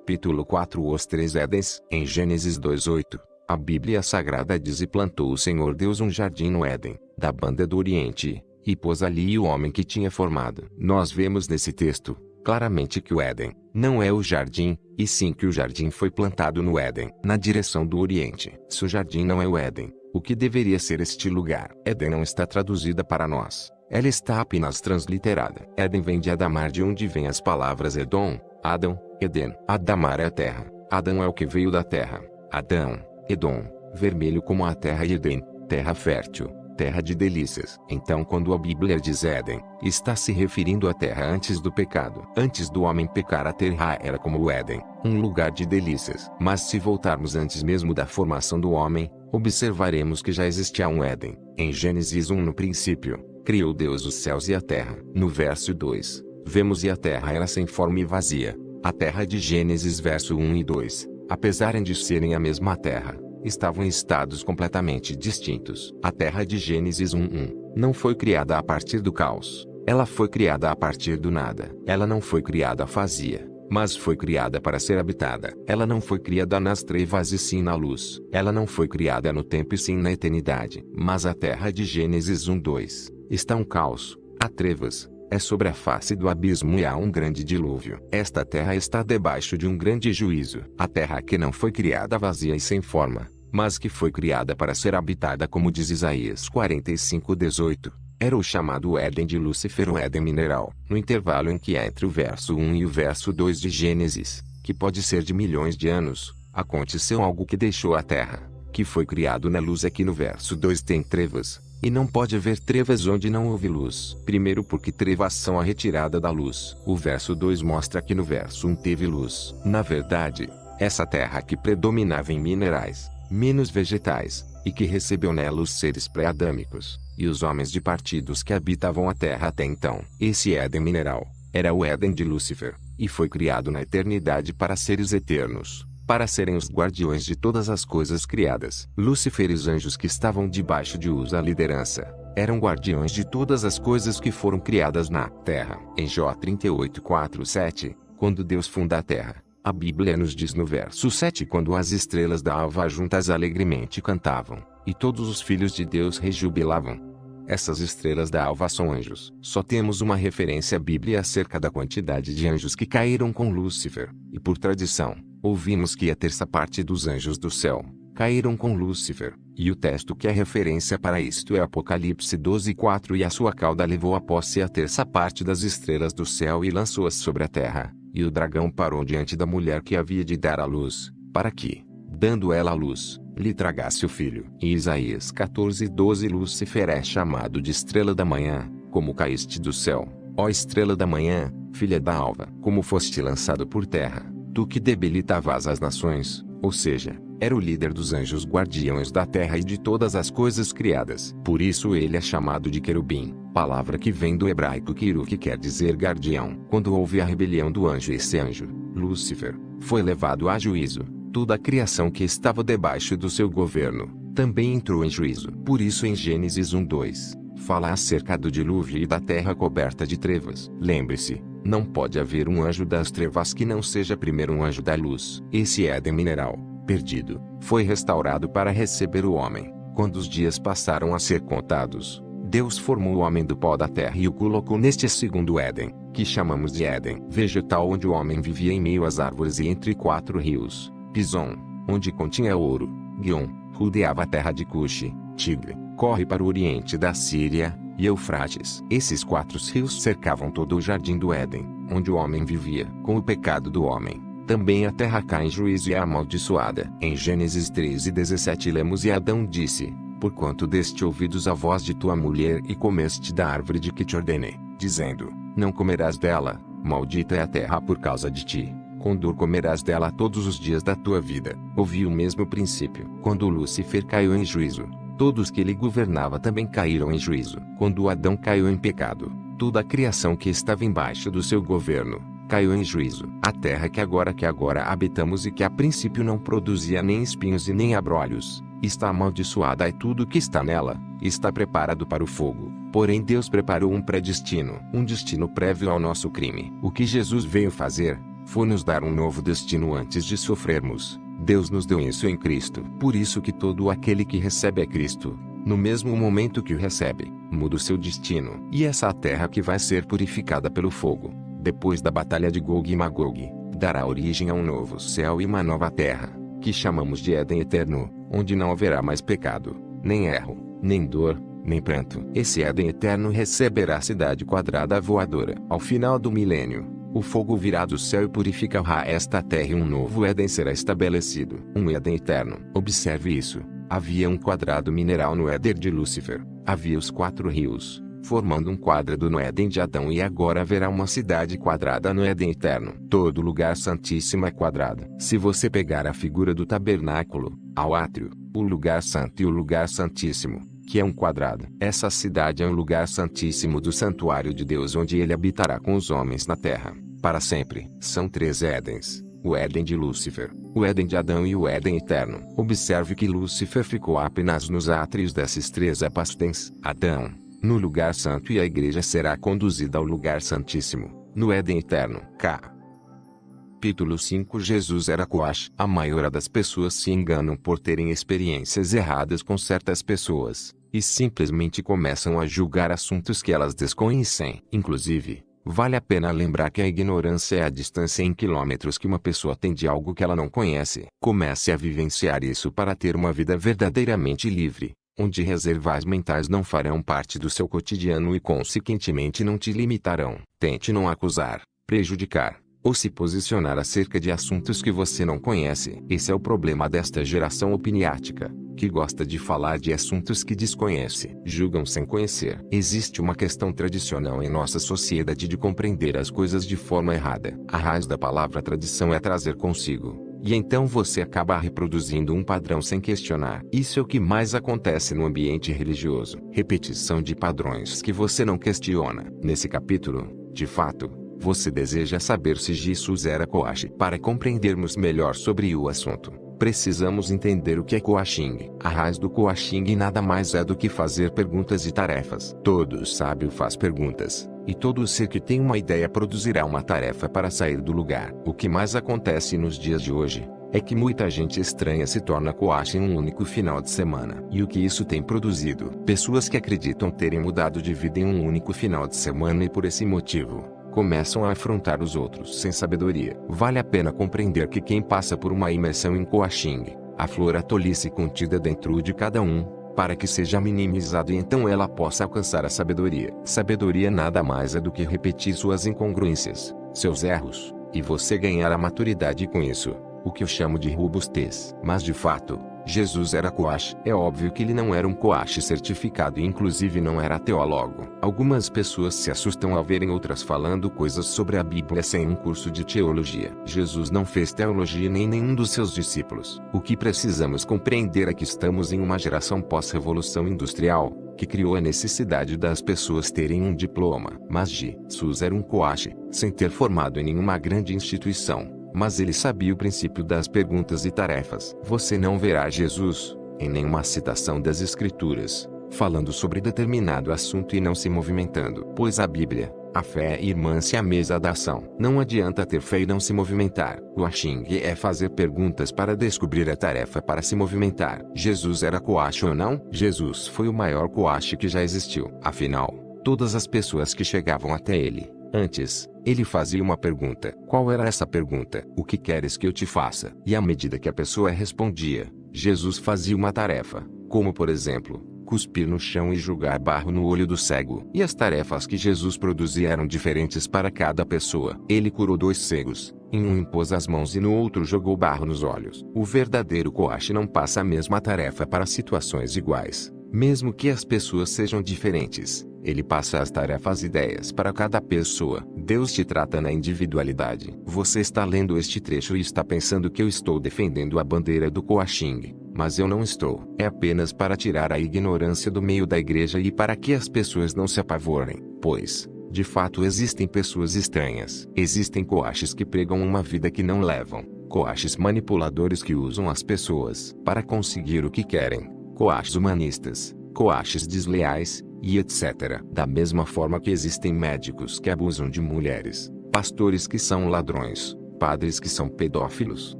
Capítulo 4. Os 3 Édens. Em Gênesis 2:8, a Bíblia Sagrada diz: e plantou o Senhor Deus um jardim no Éden, da banda do Oriente, e pôs ali o homem que tinha formado. Nós vemos nesse texto, claramente que o Éden não é o jardim, e sim que o jardim foi plantado no Éden, na direção do Oriente. Se o jardim não é o Éden, o que deveria ser este lugar? Éden não está traduzida para nós. Ela está apenas transliterada. Éden vem de Adamar, de onde vêm as palavras Edom, Adão, Eden. Adamar é a terra. Adão é o que veio da terra. Adão, Edom, vermelho como a terra, e Eden, terra fértil, terra de delícias. Então, quando a Bíblia diz Éden, está se referindo à terra antes do pecado. Antes do homem pecar, a terra era como o Éden, um lugar de delícias. Mas se voltarmos antes mesmo da formação do homem, observaremos que já existia um Éden. Em Gênesis 1, no princípio, criou Deus os céus e a terra. No verso 2, vemos: e a terra era sem forma e vazia. A terra de Gênesis verso 1 e 2, apesar de serem a mesma terra, estavam em estados completamente distintos. A terra de Gênesis 1:1 não foi criada a partir do caos. Ela foi criada a partir do nada. Ela não foi criada vazia, mas foi criada para ser habitada. Ela não foi criada nas trevas e sim na luz. Ela não foi criada no tempo e sim na eternidade. Mas a terra de Gênesis 1:2 está um caos, há trevas, é sobre a face do abismo e há um grande dilúvio. Esta terra está debaixo de um grande juízo. A terra que não foi criada vazia e sem forma, mas que foi criada para ser habitada, como diz Isaías 45:18, era o chamado Éden de Lúcifer, o Éden mineral. No intervalo em que há entre o verso 1 e o verso 2 de Gênesis, que pode ser de milhões de anos, aconteceu algo que deixou a terra, que foi criado na luz. Aqui no verso 2 tem trevas, e não pode haver trevas onde não houve luz. Primeiro, porque trevas são a retirada da luz. O verso 2 mostra que no verso 1 teve luz. Na verdade, essa terra que predominava em minerais, menos vegetais, e que recebeu nela os seres pré-adâmicos, e os homens de partidos que habitavam a terra até então. Esse Éden mineral era o Éden de Lúcifer, e foi criado na eternidade para seres eternos, para serem os guardiões de todas as coisas criadas. Lúcifer e os anjos que estavam debaixo de Usa a liderança, eram guardiões de todas as coisas que foram criadas na terra. Em Jó 38:4-7, quando Deus funda a terra, a Bíblia nos diz no verso 7: quando as estrelas da alva juntas alegremente cantavam, e todos os filhos de Deus rejubilavam. Essas estrelas da alva são anjos. Só temos uma referência bíblica acerca da quantidade de anjos que caíram com Lúcifer, e por tradição, ouvimos que a terça parte dos anjos do céu caíram com Lúcifer, e o texto que é referência para isto é Apocalipse 12:4: e a sua cauda levou a posse a terça parte das estrelas do céu e lançou-as sobre a terra, e o dragão parou diante da mulher que havia de dar à luz, para que, dando ela à luz, lhe tragasse o filho. Em Isaías 14:12, Lúcifer é chamado de estrela da manhã, como caíste do céu, ó estrela da manhã, filha da alva. Como foste lançado por terra, tu que debilitavas as nações, ou seja, era o líder dos anjos guardiões da terra e de todas as coisas criadas. Por isso ele é chamado de querubim, palavra que vem do hebraico quiru, que quer dizer guardião. Quando houve a rebelião do anjo, esse anjo, Lúcifer, foi levado a juízo. Toda a criação que estava debaixo do seu governo, também entrou em juízo. Por isso em Gênesis 1:2, fala acerca do dilúvio e da terra coberta de trevas. Lembre-se, não pode haver um anjo das trevas que não seja primeiro um anjo da luz. Esse Éden mineral, perdido, foi restaurado para receber o homem. Quando os dias passaram a ser contados, Deus formou o homem do pó da terra e o colocou neste segundo Éden, que chamamos de Éden vegetal, onde o homem vivia em meio às árvores e entre 4 rios. Pison, onde continha ouro. Guion, rodeava a terra de Cuxi. Tigre, corre para o oriente da Síria. E Eufrates. Esses 4 rios cercavam todo o jardim do Éden, onde o homem vivia. Com o pecado do homem, também a terra cai em juízo e é amaldiçoada. Em Gênesis 13:17 lemos: e Adão disse: porquanto deste ouvidos a voz de tua mulher e comeste da árvore de que te ordenei, dizendo: não comerás dela, maldita é a terra por causa de ti. Com dor comerás dela todos os dias da tua vida. Ouvi o mesmo princípio. Quando Lúcifer caiu em juízo, todos que ele governava também caíram em juízo. Quando Adão caiu em pecado, toda a criação que estava embaixo do seu governo caiu em juízo. A terra que agora habitamos e que a princípio não produzia nem espinhos e nem abrolhos, está amaldiçoada, e tudo que está nela está preparado para o fogo. Porém Deus preparou um predestino, um destino prévio ao nosso crime. O que Jesus veio fazer foi nos dar um novo destino antes de sofrermos. Deus nos deu isso em Cristo. Por isso que todo aquele que recebe a Cristo, no mesmo momento que o recebe, muda o seu destino. E essa terra que vai ser purificada pelo fogo, depois da batalha de Gog e Magog, dará origem a um novo céu e uma nova terra, que chamamos de Éden eterno, onde não haverá mais pecado, nem erro, nem dor, nem pranto. Esse Éden eterno receberá a cidade quadrada voadora. Ao final do milênio, o fogo virá do céu e purificará esta terra e um novo Éden será estabelecido. Um Éden eterno. Observe isso. Havia um quadrado mineral no Éden de Lúcifer. Havia os 4 rios, formando um quadrado no Éden de Adão, e agora haverá uma cidade quadrada no Éden eterno. Todo lugar santíssimo é quadrado. Se você pegar a figura do tabernáculo, ao átrio, o lugar santo e o lugar santíssimo, que é um quadrado. Essa cidade é um lugar santíssimo do santuário de Deus, onde ele habitará com os homens na terra, para sempre. São 3 Édens: o Éden de Lúcifer, o Éden de Adão e o Éden eterno. Observe que Lúcifer ficou apenas nos átrios desses 3 épastens. Adão, no lugar santo, e a igreja será conduzida ao lugar santíssimo, no Éden eterno. Capítulo 5. Jesus era coach. A maioria das pessoas se enganam por terem experiências erradas com certas pessoas, e simplesmente começam a julgar assuntos que elas desconhecem. Inclusive, vale a pena lembrar que a ignorância é a distância em quilômetros que uma pessoa tem de algo que ela não conhece. Comece a vivenciar isso para ter uma vida verdadeiramente livre, onde reservas mentais não farão parte do seu cotidiano e consequentemente não te limitarão. Tente não acusar, prejudicar, ou se posicionar acerca de assuntos que você não conhece. Esse é o problema desta geração opiniática, que gosta de falar de assuntos que desconhece. Julgam sem conhecer. Existe uma questão tradicional em nossa sociedade de compreender as coisas de forma errada. A raiz da palavra tradição é trazer consigo, E então você acaba reproduzindo um padrão sem questionar. Isso é o que mais acontece no ambiente religioso. Repetição de padrões que você não questiona. Nesse capítulo, de fato, você deseja saber se Jesus era coach. Para compreendermos melhor sobre o assunto, precisamos entender o que é coaching. A raiz do coaching nada mais é do que fazer perguntas e tarefas. Todo sábio faz perguntas, e todo ser que tem uma ideia produzirá uma tarefa para sair do lugar. O que mais acontece nos dias de hoje é que muita gente estranha se torna coach em um único final de semana. E o que isso tem produzido? Pessoas que acreditam terem mudado de vida em um único final de semana e por esse motivo começam a afrontar os outros sem sabedoria. Vale a pena compreender que quem passa por uma imersão em coaching, aflora a tolice contida dentro de cada um, para que seja minimizado e então ela possa alcançar a sabedoria. Sabedoria nada mais é do que repetir suas incongruências, seus erros, e você ganhar a maturidade com isso, o que eu chamo de robustez. Mas de fato, Jesus era coach. É óbvio que ele não era um coach certificado e inclusive não era teólogo. Algumas pessoas se assustam ao verem outras falando coisas sobre a Bíblia sem um curso de teologia. Jesus não fez teologia nem nenhum dos seus discípulos. O que precisamos compreender é que estamos em uma geração pós-revolução industrial, que criou a necessidade das pessoas terem um diploma. Mas Jesus era um coach, sem ter formado em nenhuma grande instituição. Mas ele sabia o princípio das perguntas e tarefas. Você não verá Jesus, em nenhuma citação das Escrituras, falando sobre determinado assunto e não se movimentando. Pois a Bíblia, a fé é irmã-se à mesa da ação. Não adianta ter fé e não se movimentar. Coaching é fazer perguntas para descobrir a tarefa para se movimentar. Jesus era coach ou não? Jesus foi o maior coach que já existiu. Afinal, todas as pessoas que chegavam até ele, antes, ele fazia uma pergunta. Qual era essa pergunta? O que queres que eu te faça? E à medida que a pessoa respondia, Jesus fazia uma tarefa, como por exemplo, cuspir no chão e jogar barro no olho do cego. E as tarefas que Jesus produzia eram diferentes para cada pessoa. Ele curou 2 cegos, em um impôs as mãos e no outro jogou barro nos olhos. O verdadeiro coach não passa a mesma tarefa para situações iguais, mesmo que as pessoas sejam diferentes. Ele passa as tarefas e ideias para cada pessoa. Deus te trata na individualidade. Você está lendo este trecho e está pensando que eu estou defendendo a bandeira do coaching, mas eu não estou. É apenas para tirar a ignorância do meio da igreja e para que as pessoas não se apavorem, pois, de fato existem pessoas estranhas. Existem coaches que pregam uma vida que não levam, coaches manipuladores que usam as pessoas para conseguir o que querem, coaches humanistas, coaches desleais, e etc. Da mesma forma que existem médicos que abusam de mulheres, pastores que são ladrões, padres que são pedófilos.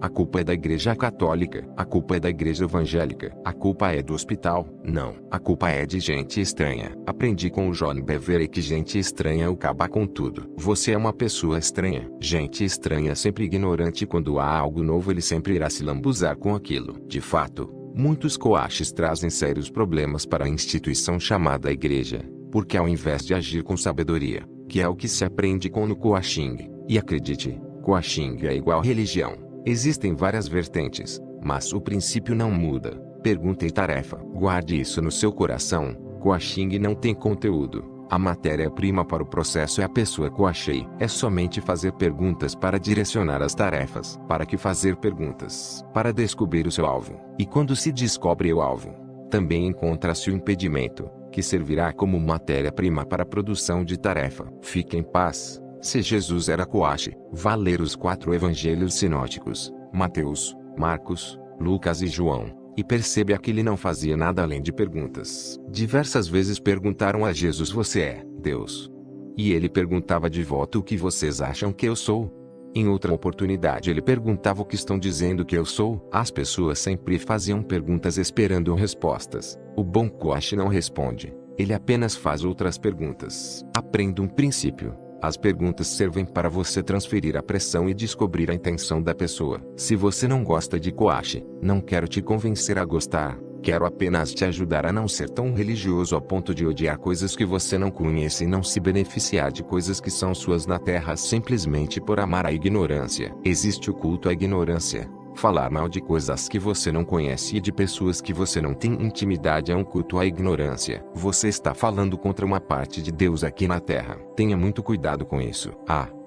A culpa é da igreja católica, a culpa é da igreja evangélica, a culpa é do hospital. Não, a culpa é de gente estranha. Aprendi com o John Bevere que gente estranha acaba com tudo. Você é uma pessoa estranha. Gente estranha é sempre ignorante. Quando há algo novo ele sempre irá se lambuzar com aquilo. De fato, muitos coaches trazem sérios problemas para a instituição chamada igreja, porque ao invés de agir com sabedoria, que é o que se aprende com o coaching, e acredite, coaching é igual religião. Existem várias vertentes, mas o princípio não muda. Pergunta e tarefa. Guarde isso no seu coração. Coaching não tem conteúdo. A matéria-prima para o processo é a pessoa coachei. É somente fazer perguntas para direcionar as tarefas. Para que fazer perguntas? Para descobrir o seu alvo. E quando se descobre o alvo, também encontra-se o impedimento, que servirá como matéria-prima para a produção de tarefa. Fique em paz. Se Jesus era coach, vá ler os 4 evangelhos sinóticos, Mateus, Marcos, Lucas e João, e perceba que ele não fazia nada além de perguntas. Diversas vezes perguntaram a Jesus: você é Deus? E ele perguntava de volta: o que vocês acham que eu sou? Em outra oportunidade ele perguntava: o que estão dizendo que eu sou? As pessoas sempre faziam perguntas esperando respostas. O bom coach não responde, ele apenas faz outras perguntas. Aprenda um princípio. As perguntas servem para você transferir a pressão e descobrir a intenção da pessoa. Se você não gosta de coach, não quero te convencer a gostar. Quero apenas te ajudar a não ser tão religioso ao ponto de odiar coisas que você não conhece e não se beneficiar de coisas que são suas na terra simplesmente por amar a ignorância. Existe o culto à ignorância. Falar mal de coisas que você não conhece e de pessoas que você não tem intimidade é um culto à ignorância. Você está falando contra uma parte de Deus aqui na terra. Tenha muito cuidado com isso.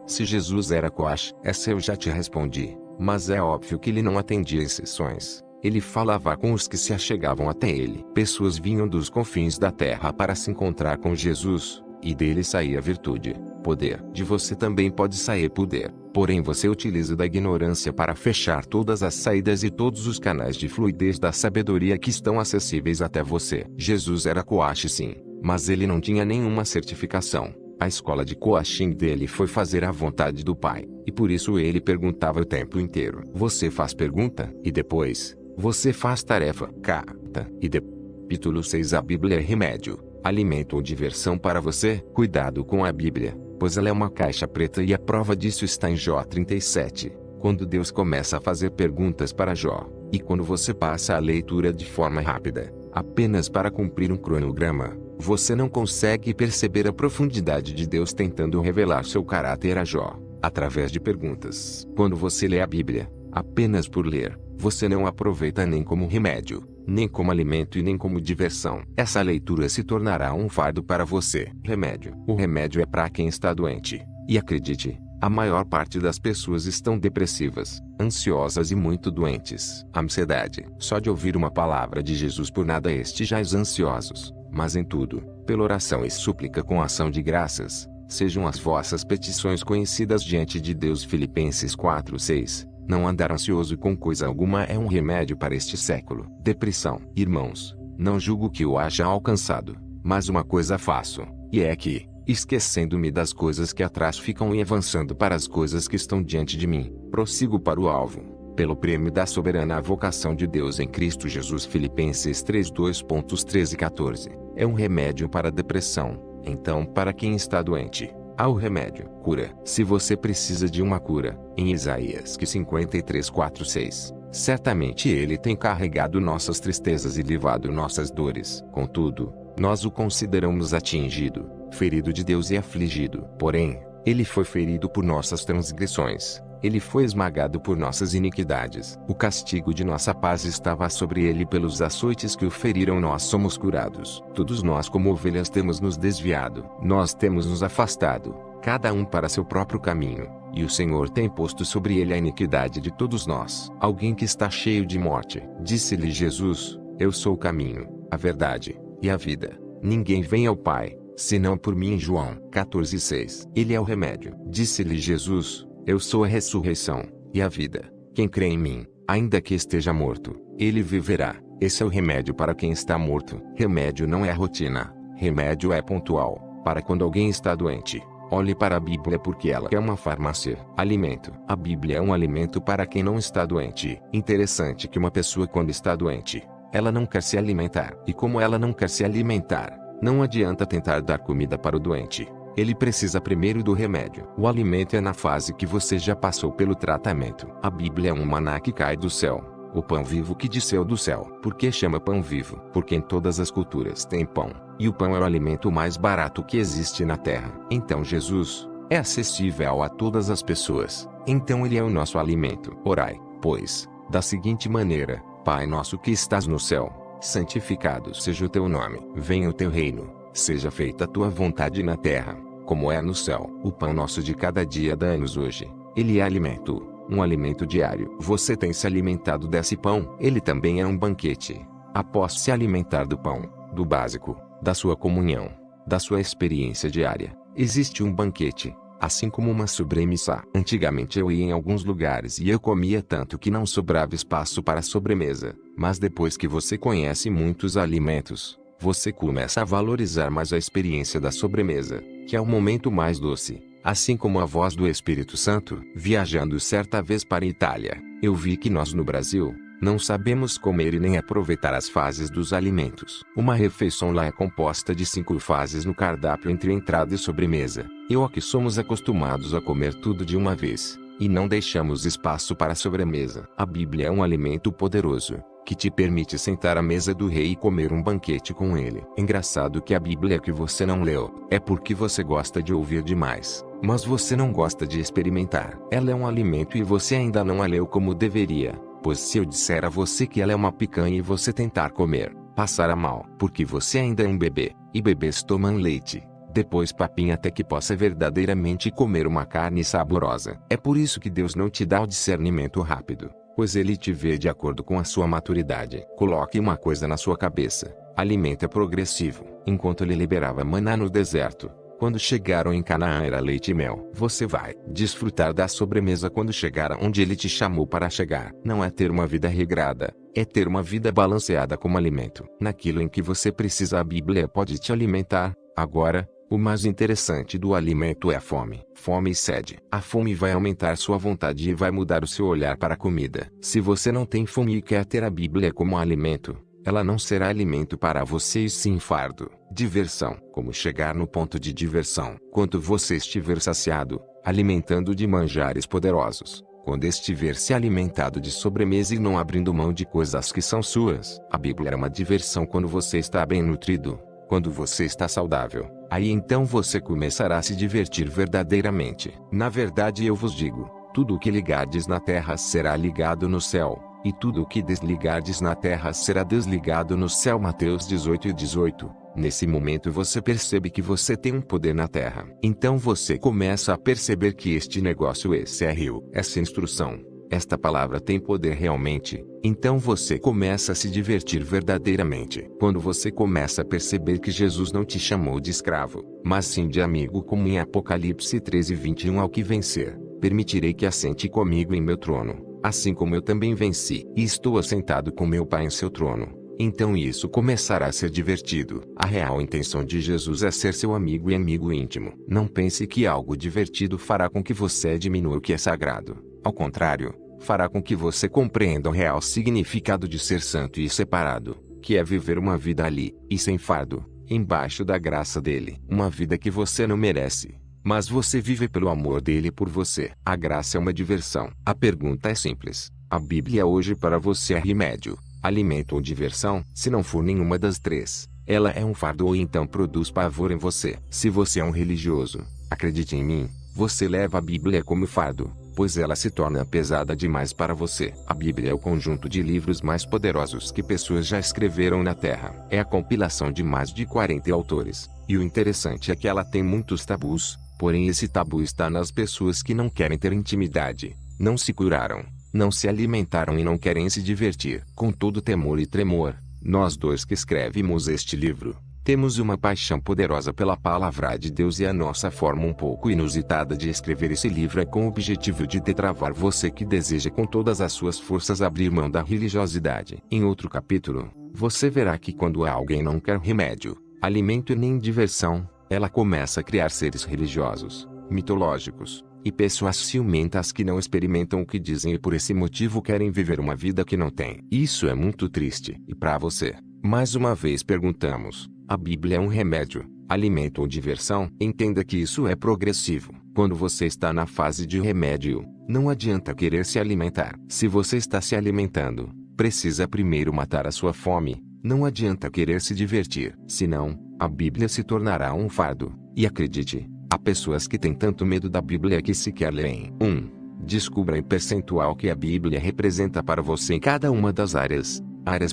Se Jesus era coach, essa eu já te respondi. Mas é óbvio que ele não atendia exceções. Ele falava com os que se achegavam até ele. Pessoas vinham dos confins da terra para se encontrar com Jesus, e dele saía virtude, poder. De você também pode sair poder. Porém você utiliza da ignorância para fechar todas as saídas e todos os canais de fluidez da sabedoria que estão acessíveis até você. Jesus era coach sim, mas ele não tinha nenhuma certificação. A escola de coaching dele foi fazer a vontade do Pai, e por isso ele perguntava o tempo inteiro. Você faz pergunta, e depois, você faz tarefa, carta, e capítulo 6. A Bíblia é remédio, alimento ou diversão para você? Cuidado com a Bíblia, pois ela é uma caixa preta e a prova disso está em Jó 37, quando Deus começa a fazer perguntas para Jó, e quando você passa a leitura de forma rápida, apenas para cumprir um cronograma, você não consegue perceber a profundidade de Deus tentando revelar seu caráter a Jó, através de perguntas. Quando você lê a Bíblia, apenas por ler, você não aproveita nem como remédio, nem como alimento e nem como diversão. Essa leitura se tornará um fardo para você. Remédio. O remédio é para quem está doente. E acredite, a maior parte das pessoas estão depressivas, ansiosas e muito doentes. Ansiedade. Só de ouvir uma palavra de Jesus por nada estejais ansiosos, mas em tudo, pela oração e súplica com ação de graças, sejam as vossas petições conhecidas diante de Deus. Filipenses 4:6. Não andar ansioso com coisa alguma é um remédio para este século. Depressão. Irmãos, não julgo que o haja alcançado, mas uma coisa faço, e é que, esquecendo-me das coisas que atrás ficam e avançando para as coisas que estão diante de mim, prossigo para o alvo, pelo prêmio da soberana vocação de Deus em Cristo Jesus. Filipenses 3:2.13 e 14. É um remédio para a depressão. Então, para quem está doente, há o remédio, cura. Se você precisa de uma cura, em Isaías 53:4-6, certamente ele tem carregado nossas tristezas e livrado nossas dores. Contudo, nós o consideramos atingido, ferido de Deus e afligido. Porém, ele foi ferido por nossas transgressões, ele foi esmagado por nossas iniquidades. O castigo de nossa paz estava sobre ele, pelos açoites que o feriram nós somos curados. Todos nós como ovelhas temos nos desviado. Nós temos nos afastado, cada um para seu próprio caminho, e o Senhor tem posto sobre ele a iniquidade de todos nós. Alguém que está cheio de morte, disse-lhe Jesus: eu sou o caminho, a verdade, e a vida. Ninguém vem ao Pai, senão por mim. Em João 14:6. Ele é o remédio. Disse-lhe Jesus: eu sou a ressurreição, e a vida. Quem crê em mim, ainda que esteja morto, ele viverá. Esse é o remédio para quem está morto. Remédio não é rotina. Remédio é pontual, para quando alguém está doente. Olhe para a Bíblia porque ela é uma farmácia. Alimento. A Bíblia é um alimento para quem não está doente. Interessante que uma pessoa quando está doente, ela não quer se alimentar. E como ela não quer se alimentar, não adianta tentar dar comida para o doente. Ele precisa primeiro do remédio. O alimento é na fase que você já passou pelo tratamento. A Bíblia é um maná que cai do céu, o pão vivo que desceu do céu. Por que chama pão vivo? Porque em todas as culturas tem pão, e o pão é o alimento mais barato que existe na terra. Então Jesus é acessível a todas as pessoas. Então ele é o nosso alimento. Orai, pois, da seguinte maneira: Pai nosso que estás no céu, santificado seja o teu nome. Venha o teu reino. Seja feita a tua vontade na terra, como é no céu. O pão nosso de cada dia dá-nos hoje. Ele é alimento, um alimento diário. Você tem se alimentado desse pão? Ele também é um banquete. Após se alimentar do pão, do básico, da sua comunhão, da sua experiência diária, existe um banquete, assim como uma sobremesa. Antigamente eu ia em alguns lugares e eu comia tanto que não sobrava espaço para a sobremesa. Mas depois que você conhece muitos alimentos, você começa a valorizar mais a experiência da sobremesa, que é o momento mais doce. Assim como a voz do Espírito Santo. Viajando certa vez para a Itália, eu vi que nós no Brasil, não sabemos comer e nem aproveitar as fases dos alimentos. Uma refeição lá é composta de 5 fases no cardápio entre entrada e sobremesa. Eu aqui somos acostumados a comer tudo de uma vez, e não deixamos espaço para a sobremesa. A Bíblia é um alimento poderoso, que te permite sentar à mesa do rei e comer um banquete com ele. Engraçado que a Bíblia que você não leu, é porque você gosta de ouvir demais, mas você não gosta de experimentar. Ela é um alimento e você ainda não a leu como deveria, pois se eu disser a você que ela é uma picanha e você tentar comer, passará mal, porque você ainda é um bebê, e bebês tomam leite. depois papinha até que possa verdadeiramente comer uma carne saborosa. É por isso que Deus não te dá o discernimento rápido, pois Ele te vê de acordo com a sua maturidade. Coloque uma coisa na sua cabeça: alimento é progressivo. Enquanto Ele liberava maná no deserto, quando chegaram em Canaã era leite e mel. Você vai desfrutar da sobremesa quando chegar onde Ele te chamou para chegar. Não é ter uma vida regrada, é ter uma vida balanceada como alimento. Naquilo em que você precisa, a Bíblia pode te alimentar. Agora, o mais interessante do alimento é a fome. Fome e sede. A fome vai aumentar sua vontade e vai mudar o seu olhar para a comida. Se você não tem fome e quer ter a Bíblia como alimento, ela não será alimento para você e sim fardo. Diversão. Como chegar no ponto de diversão? Quando você estiver saciado, alimentando de manjares poderosos. Quando estiver se alimentado de sobremesa e não abrindo mão de coisas que são suas. A Bíblia é uma diversão quando você está bem nutrido. Quando você está saudável, aí então você começará a se divertir verdadeiramente. Na verdade eu vos digo, tudo o que ligardes na terra será ligado no céu, e tudo o que desligardes na terra será desligado no céu. Mateus 18:18. Nesse momento você percebe que você tem um poder na terra. Então você começa a perceber que este negócio, esse é rio, essa instrução, esta palavra tem poder realmente. Então você começa a se divertir verdadeiramente. Quando você começa a perceber que Jesus não te chamou de escravo, mas sim de amigo, como em Apocalipse 13:21, ao que vencer, permitirei que assente comigo em meu trono, assim como eu também venci, e estou assentado com meu Pai em seu trono. Então isso começará a ser divertido. A real intenção de Jesus é ser seu amigo e amigo íntimo. Não pense que algo divertido fará com que você diminua o que é sagrado. Ao contrário, fará com que você compreenda o real significado de ser santo e separado, que é viver uma vida ali, e sem fardo, embaixo da graça dele. Uma vida que você não merece, mas você vive pelo amor dele por você. A graça é uma diversão. A pergunta é simples: a Bíblia hoje para você é remédio, alimento ou diversão? Se não for nenhuma das três, ela é um fardo ou então produz pavor em você. Se você é um religioso, acredite em mim, você leva a Bíblia como fardo, pois ela se torna pesada demais para você. A Bíblia é o conjunto de livros mais poderosos que pessoas já escreveram na Terra. É a compilação de mais de 40 autores. E o interessante é que ela tem muitos tabus, porém esse tabu está nas pessoas que não querem ter intimidade, não se curaram, não se alimentaram e não querem se divertir. Com todo temor e tremor, nós dois que escrevemos este livro, temos uma paixão poderosa pela palavra de Deus, e a nossa forma um pouco inusitada de escrever esse livro é com o objetivo de destravar você que deseja com todas as suas forças abrir mão da religiosidade. Em outro capítulo, você verá que quando alguém não quer remédio, alimento e nem diversão, ela começa a criar seres religiosos, mitológicos, e pessoas ciumentas que não experimentam o que dizem e por esse motivo querem viver uma vida que não tem. Isso é muito triste. E para você, mais uma vez perguntamos: a Bíblia é um remédio, alimento ou diversão? Entenda que isso é progressivo. Quando você está na fase de remédio, não adianta querer se alimentar. Se você está se alimentando, precisa primeiro matar a sua fome. Não adianta querer se divertir, senão, a Bíblia se tornará um fardo. E acredite, há pessoas que têm tanto medo da Bíblia que sequer leem. 1. Descubra em percentual que a Bíblia representa para você em cada uma das áreas.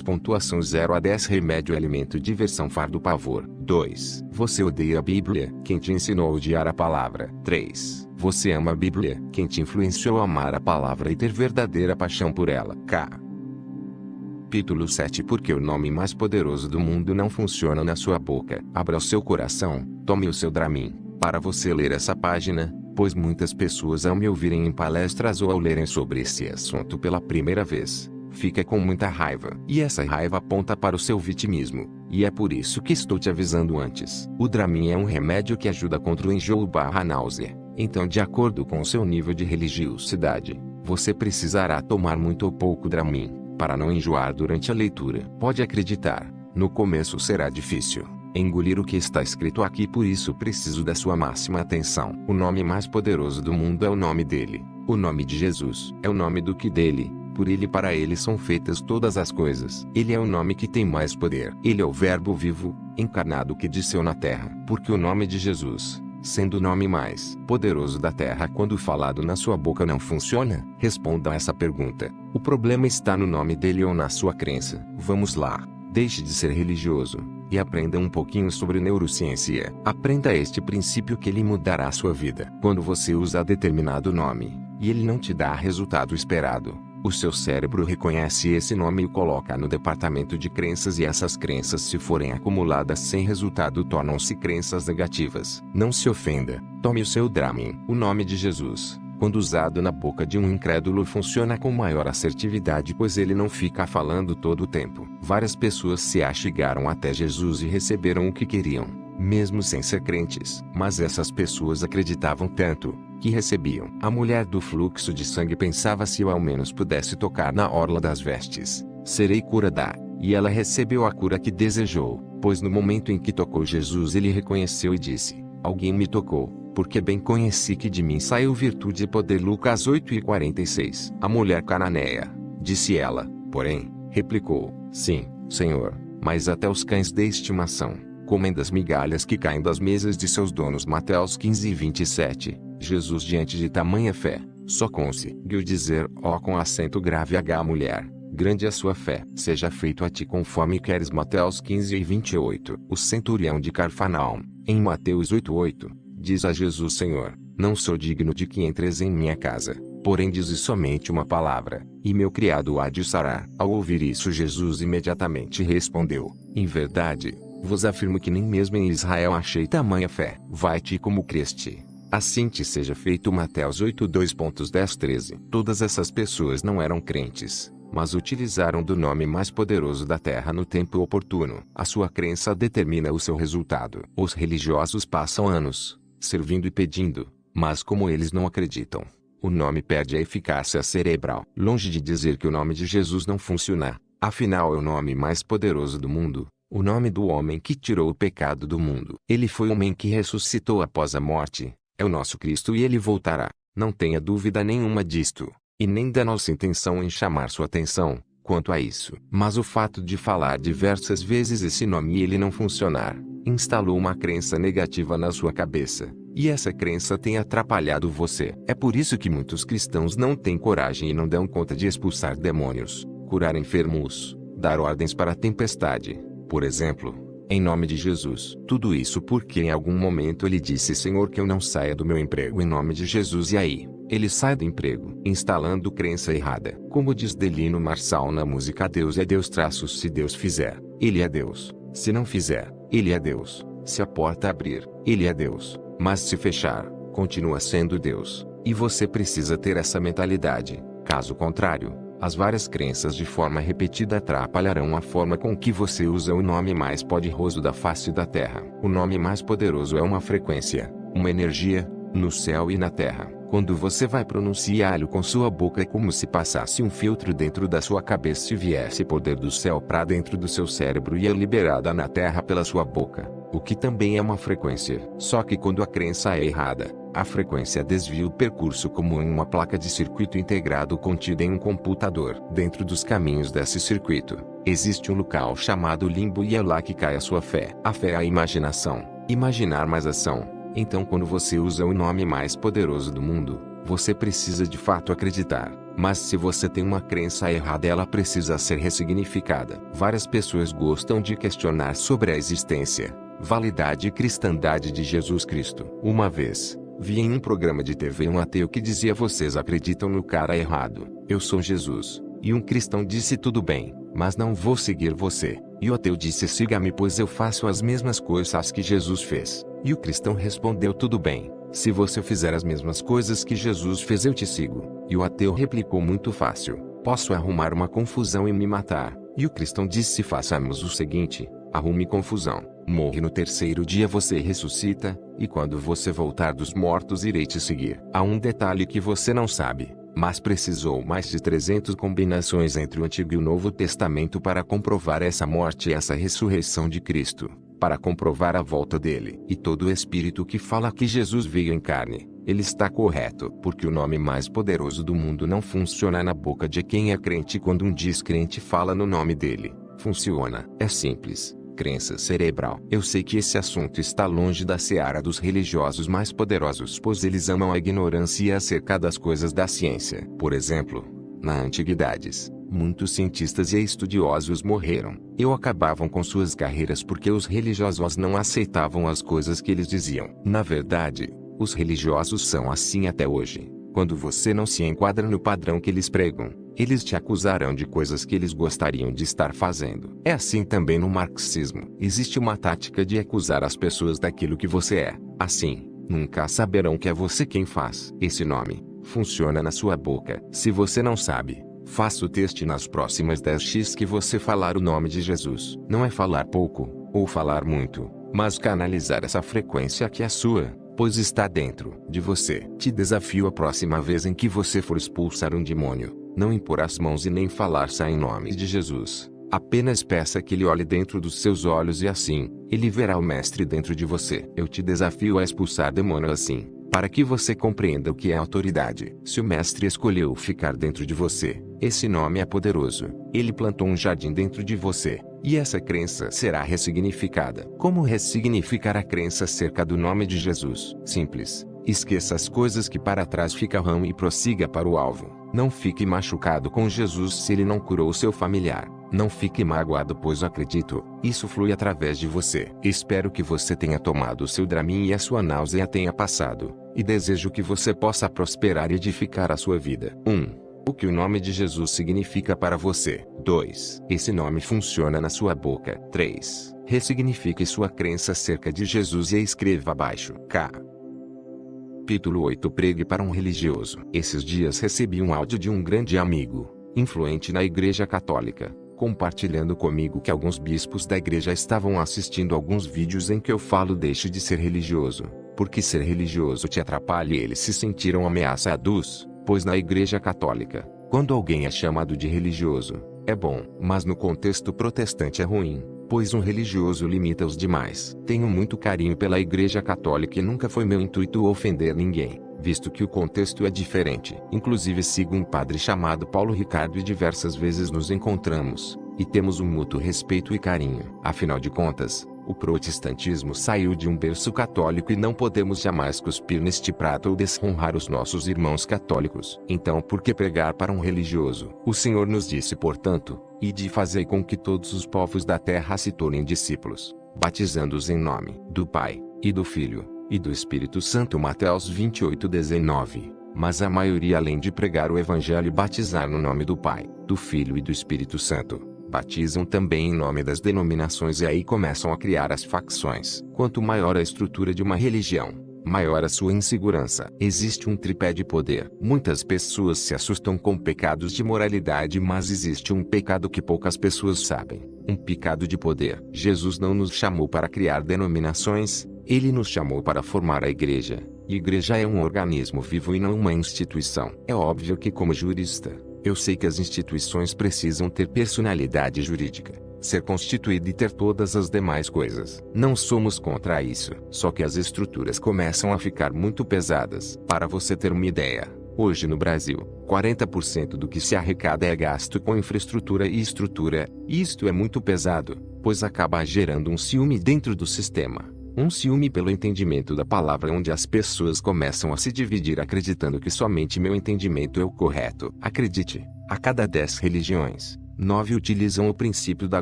Pontuação 0 a 10. Remédio, alimento, diversão, fardo, pavor. 2. Você odeia a Bíblia? Quem te ensinou a odiar a palavra? 3. Você ama a Bíblia? Quem te influenciou a amar a palavra e ter verdadeira paixão por ela? Capítulo 7. Porque o nome mais poderoso do mundo não funciona na sua boca. Abra o seu coração, tome o seu Dramin, para você ler essa página, pois muitas pessoas, ao me ouvirem em palestras ou ao lerem sobre esse assunto pela primeira vez, fica com muita raiva. E essa raiva aponta para o seu vitimismo, e é por isso que estou te avisando antes. O Dramin é um remédio que ajuda contra o enjoo/náusea. Então, de acordo com o seu nível de religiosidade, você precisará tomar muito ou pouco Dramin, para não enjoar durante a leitura. Pode acreditar, no começo será difícil engolir o que está escrito aqui, por isso preciso da sua máxima atenção. O nome mais poderoso do mundo é o nome dele. O nome de Jesus é o nome do que dele, por ele e para ele são feitas todas as coisas. Ele é o nome que tem mais poder. Ele é o Verbo vivo, encarnado, que desceu na terra. Porque o nome de Jesus, sendo o nome mais poderoso da terra, quando falado na sua boca, não funciona? Responda a essa pergunta. O problema está no nome dele ou na sua crença? Vamos lá. Deixe de ser religioso. e aprenda um pouquinho sobre neurociência. Aprenda este princípio que ele mudará a sua vida. Quando você usa determinado nome, e ele não te dá o resultado esperado, o seu cérebro reconhece esse nome e o coloca no departamento de crenças, e essas crenças, se forem acumuladas sem resultado, tornam-se crenças negativas. Não se ofenda, tome o seu Dramin. O nome de Jesus, quando usado na boca de um incrédulo, funciona com maior assertividade, pois ele não fica falando todo o tempo. Várias pessoas se achegaram até Jesus e receberam o que queriam, mesmo sem ser crentes. Mas essas pessoas acreditavam tanto, que recebiam. A mulher do fluxo de sangue pensava: se eu ao menos pudesse tocar na orla das vestes, serei curada. E ela recebeu a cura que desejou, pois no momento em que tocou Jesus, ele reconheceu e disse: alguém me tocou, porque bem conheci que de mim saiu virtude e poder. Lucas 8:46. A mulher cananeia, disse ela, porém, replicou: sim, Senhor, mas até os cães de estimação comem das migalhas que caem das mesas de seus donos. Mateus 15:27. Jesus, diante de tamanha fé, só conseguiu dizer: ó, com acento grave, H, mulher, grande é a sua fé, seja feito a ti conforme queres. Mateus 15:28. O centurião de Cafarnaum, em Mateus 8:8, diz a Jesus: Senhor, não sou digno de que entres em minha casa, porém dize somente uma palavra, e meu criado há de sarar. Ao ouvir isso, Jesus imediatamente respondeu: em verdade vos afirmo que nem mesmo em Israel achei tamanha fé. Vai-te como creste, assim te seja feito. Mateus 8:2.10-13. Todas essas pessoas não eram crentes, mas utilizaram do nome mais poderoso da terra no tempo oportuno. A sua crença determina o seu resultado. Os religiosos passam anos servindo e pedindo, mas como eles não acreditam, o nome perde a eficácia cerebral. Longe de dizer que o nome de Jesus não funciona, afinal é o nome mais poderoso do mundo, o nome do homem que tirou o pecado do mundo. Ele foi o homem que ressuscitou após a morte, é o nosso Cristo, e ele voltará. Não tenha dúvida nenhuma disto, e nem da nossa intenção em chamar sua atenção quanto a isso. Mas o fato de falar diversas vezes esse nome e ele não funcionar, instalou uma crença negativa na sua cabeça, e essa crença tem atrapalhado você. É por isso que muitos cristãos não têm coragem e não dão conta de expulsar demônios, curar enfermos, dar ordens para a tempestade, por exemplo, em nome de Jesus. Tudo isso porque em algum momento ele disse: Senhor, que eu não saia do meu emprego em nome de Jesus. E aí, ele sai do emprego, instalando crença errada. Como diz Delino Marçal na música Deus é Deus traços, se Deus fizer, ele é Deus. Se não fizer, ele é Deus. Se a porta abrir, ele é Deus. Mas se fechar, continua sendo Deus. E você precisa ter essa mentalidade. Caso contrário, as várias crenças de forma repetida atrapalharão a forma com que você usa o nome mais poderoso da face da terra. O nome mais poderoso é uma frequência, uma energia, no céu e na terra. Quando você vai pronunciá-lo com sua boca, é como se passasse um filtro dentro da sua cabeça e viesse poder do céu para dentro do seu cérebro e é liberada na terra pela sua boca, o que também é uma frequência. Só que quando a crença é errada, a frequência desvia o percurso como em uma placa de circuito integrado contida em um computador. Dentro dos caminhos desse circuito, existe um local chamado limbo e é lá que cai a sua fé. A fé é a imaginação, imaginar mais ação. Então quando você usa o nome mais poderoso do mundo, você precisa de fato acreditar. Mas se você tem uma crença errada, ela precisa ser ressignificada. Várias pessoas gostam de questionar sobre a existência, validade e cristandade de Jesus Cristo. Uma vez, vi em um programa de TV um ateu que dizia: vocês acreditam no cara errado, eu sou Jesus. E um cristão disse: tudo bem, mas não vou seguir você. E o ateu disse: siga-me, pois eu faço as mesmas coisas que Jesus fez. E o cristão respondeu: tudo bem, se você fizer as mesmas coisas que Jesus fez, eu te sigo. E o ateu replicou muito fácil: posso arrumar uma confusão e me matar. E o cristão disse: façamos o seguinte, arrume confusão, morre, no terceiro dia você ressuscita, e quando você voltar dos mortos irei te seguir. Há um detalhe que você não sabe, mas precisou mais de 300 combinações entre o Antigo e o Novo Testamento para comprovar essa morte e essa ressurreição de Cristo, para comprovar a volta dele. E todo espírito que fala que Jesus veio em carne, ele está correto, porque o nome mais poderoso do mundo não funciona na boca de quem é crente quando um descrente fala no nome dele. Funciona. É simples. Crença cerebral. Eu sei que esse assunto está longe da seara dos religiosos mais poderosos, pois eles amam a ignorância acerca das coisas da ciência. Por exemplo, na antiguidades, Muitos cientistas e estudiosos morreram, ou acabavam com suas carreiras porque os religiosos não aceitavam as coisas que eles diziam. Na verdade, os religiosos são assim até hoje. Quando você não se enquadra no padrão que eles pregam, eles te acusarão de coisas que eles gostariam de estar fazendo. É assim também no marxismo. Existe uma tática de acusar as pessoas daquilo que você é. Assim, nunca saberão que é você quem faz. Esse nome funciona na sua boca. Se você não sabe, faça o teste nas próximas 10x que você falar o nome de Jesus. Não é falar pouco, ou falar muito, mas canalizar essa frequência que é sua, pois está dentro de você. Te desafio a próxima vez em que você for expulsar um demônio, não impor as mãos e nem falar "sai em nome de Jesus". Apenas peça que ele olhe dentro dos seus olhos e assim, ele verá o mestre dentro de você. Eu te desafio a expulsar demônios assim, para que você compreenda o que é autoridade. Se o mestre escolheu ficar dentro de você, esse nome é poderoso. Ele plantou um jardim dentro de você, e essa crença será ressignificada. Como ressignificar a crença acerca do nome de Jesus? Simples. Esqueça as coisas que para trás ficarão e prossiga para o alvo. Não fique machucado com Jesus se ele não curou seu familiar. Não fique magoado, pois acredito, isso flui através de você. Espero que você tenha tomado o seu Dramin e a sua náusea tenha passado, e desejo que você possa prosperar e edificar a sua vida. 1. O que o nome de Jesus significa para você. 2. Esse nome funciona na sua boca. 3. Ressignifique sua crença acerca de Jesus e a escreva abaixo. Capítulo 8. Pregue para um religioso. Esses dias recebi um áudio de um grande amigo, influente na Igreja Católica, compartilhando comigo que alguns bispos da igreja estavam assistindo alguns vídeos em que eu falo "deixe de ser religioso, porque ser religioso te atrapalha", e eles se sentiram ameaçados, pois na Igreja Católica, quando alguém é chamado de religioso, é bom, mas no contexto protestante é ruim, pois um religioso limita os demais. Tenho muito carinho pela Igreja Católica e nunca foi meu intuito ofender ninguém, visto que o contexto é diferente. Inclusive sigo um padre chamado Paulo Ricardo e diversas vezes nos encontramos, e temos um mútuo respeito e carinho. Afinal de contas, o protestantismo saiu de um berço católico e não podemos jamais cuspir neste prato ou desonrar os nossos irmãos católicos. Então por que pregar para um religioso? O Senhor nos disse, portanto, ide e fazei com que todos os povos da terra se tornem discípulos, batizando-os em nome do Pai, e do Filho, e do Espírito Santo. Mateus 28:19. Mas a maioria, além de pregar o Evangelho e batizar no nome do Pai, do Filho e do Espírito Santo, batizam também em nome das denominações, e aí começam a criar as facções. Quanto maior a estrutura de uma religião, maior a sua insegurança. Existe um tripé de poder. Muitas pessoas se assustam com pecados de moralidade, mas existe um pecado que poucas pessoas sabem: um pecado de poder. Jesus não nos chamou para criar denominações, ele nos chamou para formar a igreja. E igreja é um organismo vivo e não uma instituição. É óbvio que, como jurista, eu sei que as instituições precisam ter personalidade jurídica, ser constituída e ter todas as demais coisas. Não somos contra isso. Só que as estruturas começam a ficar muito pesadas. Para você ter uma ideia, hoje no Brasil, 40% do que se arrecada é gasto com infraestrutura e estrutura. Isto é muito pesado, pois acaba gerando um ciúme dentro do sistema. Um ciúme pelo entendimento da palavra, onde as pessoas começam a se dividir acreditando que somente meu entendimento é o correto. Acredite, a cada 10 religiões, 9 utilizam o princípio da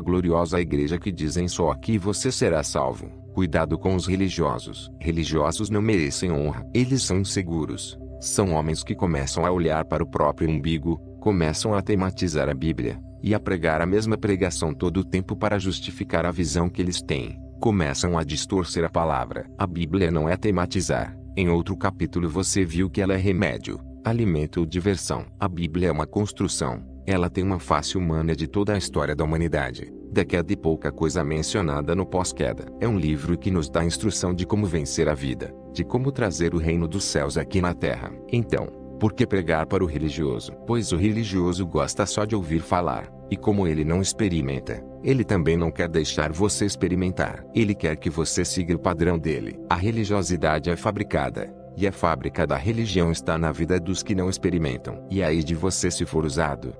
gloriosa igreja que dizem só aqui você será salvo. Cuidado com os religiosos. Religiosos não merecem honra. Eles são inseguros. São homens que começam a olhar para o próprio umbigo, começam a tematizar a Bíblia, e a pregar a mesma pregação todo o tempo para justificar a visão que eles têm. Começam a distorcer a palavra. A Bíblia não é tematizar. Em outro capítulo você viu que ela é remédio, alimento ou diversão. A Bíblia é uma construção. Ela tem uma face humana de toda a história da humanidade, da queda e pouca coisa mencionada no pós-queda. É um livro que nos dá instrução de como vencer a vida, de como trazer o reino dos céus aqui na terra. Então, por que pregar para o religioso? Pois o religioso gosta só de ouvir falar, e como ele não experimenta, ele também não quer deixar você experimentar. Ele quer que você siga o padrão dele. A religiosidade é fabricada, e a fábrica da religião está na vida dos que não experimentam. E aí de você se for usado.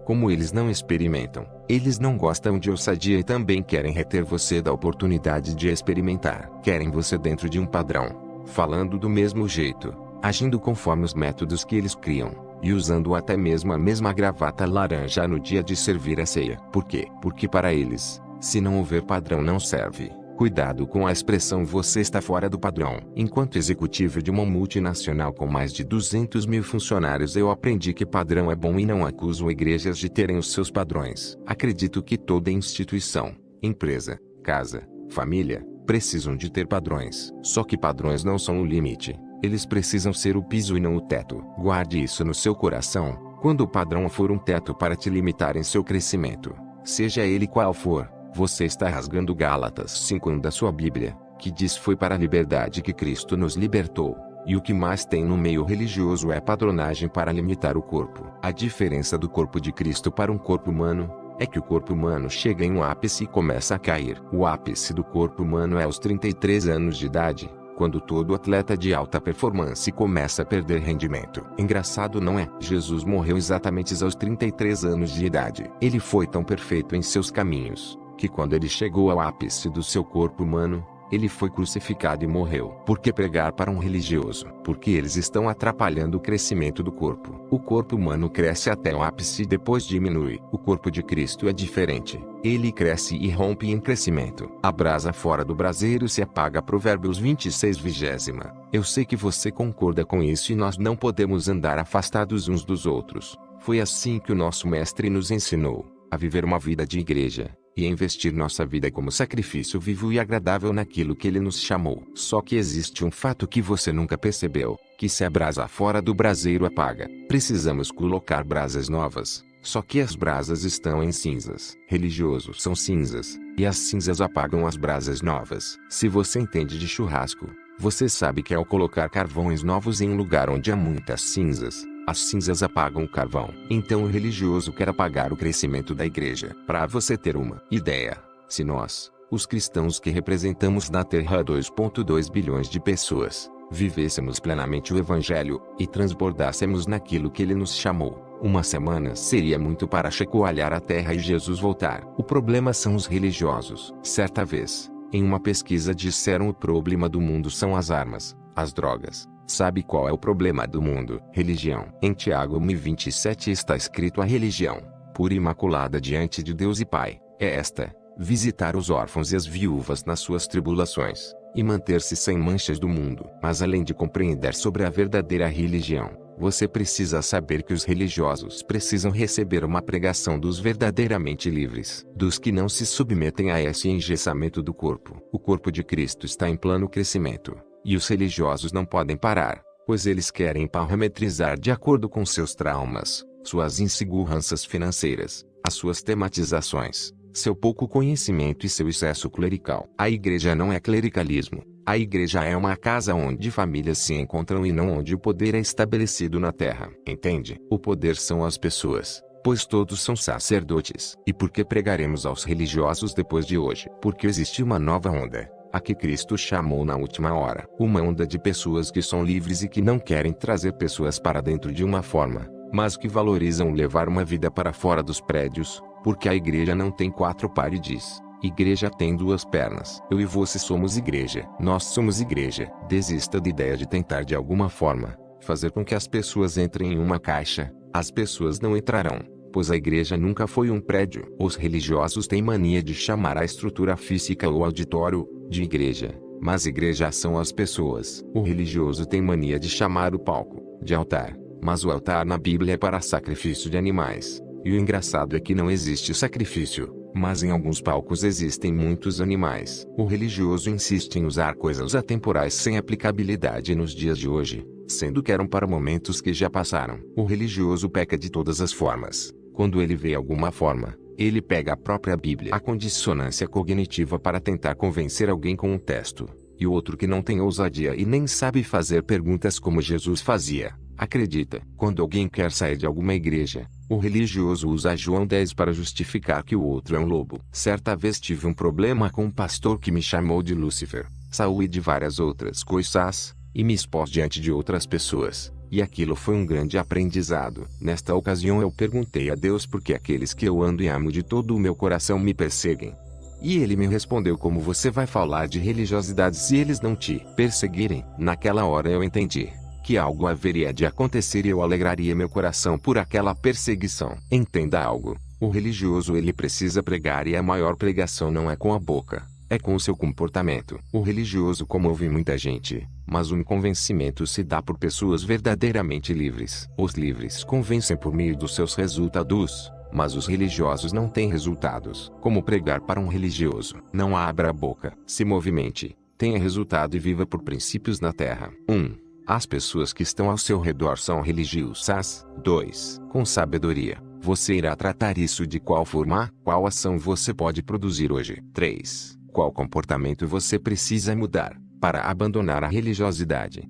Como eles não experimentam, eles não gostam de ousadia e também querem reter você da oportunidade de experimentar. Querem você dentro de um padrão, falando do mesmo jeito, agindo conforme os métodos que eles criam. e usando até mesmo a mesma gravata laranja no dia de servir a ceia. Por quê? Porque para eles, se não houver padrão não serve. Cuidado com a expressão "você está fora do padrão". Enquanto executivo de uma multinacional com mais de 200 mil funcionários, eu aprendi que padrão é bom e não acuso igrejas de terem os seus padrões. Acredito que toda instituição, empresa, casa, família, precisam de ter padrões. Só que padrões não são o limite. Eles precisam ser o piso e não o teto. Guarde isso no seu coração. Quando o padrão for um teto para te limitar em seu crescimento, seja ele qual for, você está rasgando Gálatas 5:1 da sua Bíblia, que diz: "Foi para a liberdade que Cristo nos libertou". E o que mais tem no meio religioso é padronagem para limitar o corpo. A diferença do corpo de Cristo para um corpo humano é que o corpo humano chega em um ápice e começa a cair. O ápice do corpo humano é aos 33 anos de idade, quando todo atleta de alta performance começa a perder rendimento. Engraçado, não é? Jesus morreu exatamente aos 33 anos de idade. Ele foi tão perfeito em seus caminhos, que quando ele chegou ao ápice do seu corpo humano, ele foi crucificado e morreu. Por que pregar para um religioso? Porque eles estão atrapalhando o crescimento do corpo. O corpo humano cresce até o ápice e depois diminui. O corpo de Cristo é diferente. Ele cresce e rompe em crescimento. A brasa fora do braseiro se apaga. Provérbios 26:20. Eu sei que você concorda com isso e nós não podemos andar afastados uns dos outros. Foi assim que o nosso mestre nos ensinou a viver uma vida de igreja e a investir nossa vida como sacrifício vivo e agradável naquilo que ele nos chamou. Só que existe um fato que você nunca percebeu, que se a brasa fora do braseiro apaga, precisamos colocar brasas novas. Só que as brasas estão em cinzas. Religiosos são cinzas, e as cinzas apagam as brasas novas. Se você entende de churrasco, você sabe que ao colocar carvões novos em um lugar onde há muitas cinzas, as cinzas apagam o carvão. Então o religioso quer apagar o crescimento da igreja. Para você ter uma ideia, se nós, os cristãos que representamos na Terra 2,2 bilhões de pessoas, vivêssemos plenamente o Evangelho e transbordássemos naquilo que ele nos chamou, uma semana seria muito para chacoalhar a terra e Jesus voltar. O problema são os religiosos. Certa vez, em uma pesquisa disseram: o problema do mundo são as armas, as drogas. Sabe qual é o problema do mundo? Religião. Em Tiago 1:27 está escrito: a religião, pura e imaculada diante de Deus e Pai, é esta: visitar os órfãos e as viúvas nas suas tribulações, e manter-se sem manchas do mundo. Mas além de compreender sobre a verdadeira religião, você precisa saber que os religiosos precisam receber uma pregação dos verdadeiramente livres, dos que não se submetem a esse engessamento do corpo. O corpo de Cristo está em plano crescimento, e os religiosos não podem parar, pois eles querem parametrizar de acordo com seus traumas, suas inseguranças financeiras, as suas tematizações, seu pouco conhecimento e seu excesso clerical. A igreja não é clericalismo. A igreja é uma casa onde famílias se encontram e não onde o poder é estabelecido na terra. Entende? O poder são as pessoas, pois todos são sacerdotes. E por que pregaremos aos religiosos depois de hoje? Porque existe uma nova onda, a que Cristo chamou na última hora. Uma onda de pessoas que são livres e que não querem trazer pessoas para dentro de uma forma, mas que valorizam levar uma vida para fora dos prédios, porque a igreja não tem 4 paredes. Igreja tem 2 pernas. Eu e você somos igreja. Nós somos igreja. Desista da ideia de tentar de alguma forma fazer com que as pessoas entrem em uma caixa. As pessoas não entrarão, pois a igreja nunca foi um prédio. Os religiosos têm mania de chamar a estrutura física ou auditório de igreja, mas igreja são as pessoas. O religioso tem mania de chamar o palco de altar, mas o altar na Bíblia é para sacrifício de animais. E o engraçado é que não existe sacrifício, mas em alguns palcos existem muitos animais. O religioso insiste em usar coisas atemporais sem aplicabilidade nos dias de hoje, sendo que eram para momentos que já passaram. O religioso peca de todas as formas. Quando ele vê alguma forma, ele pega a própria Bíblia, a condissonância cognitiva, para tentar convencer alguém com um texto, e outro que não tem ousadia e nem sabe fazer perguntas como Jesus fazia. Acredita, quando alguém quer sair de alguma igreja, o religioso usa João 10 para justificar que o outro é um lobo. Certa vez tive um problema com um pastor que me chamou de Lúcifer, Saul e de várias outras coisas, e me expôs diante de outras pessoas, e aquilo foi um grande aprendizado. Nesta ocasião eu perguntei a Deus por que aqueles que eu amo e amo de todo o meu coração me perseguem. E ele me respondeu: como você vai falar de religiosidade se eles não te perseguirem? Naquela hora eu entendi que algo haveria de acontecer e eu alegraria meu coração por aquela perseguição. Entenda algo. O religioso ele precisa pregar e a maior pregação não é com a boca, é com o seu comportamento. O religioso comove muita gente, mas o convencimento se dá por pessoas verdadeiramente livres. Os livres convencem por meio dos seus resultados, mas os religiosos não têm resultados. Como pregar para um religioso? Não abra a boca, se movimente, tenha resultado e viva por princípios na terra. 1. As pessoas que estão ao seu redor são religiosas. 2. Com sabedoria, você irá tratar isso de qual forma, qual ação você pode produzir hoje. 3. Qual comportamento você precisa mudar para abandonar a religiosidade?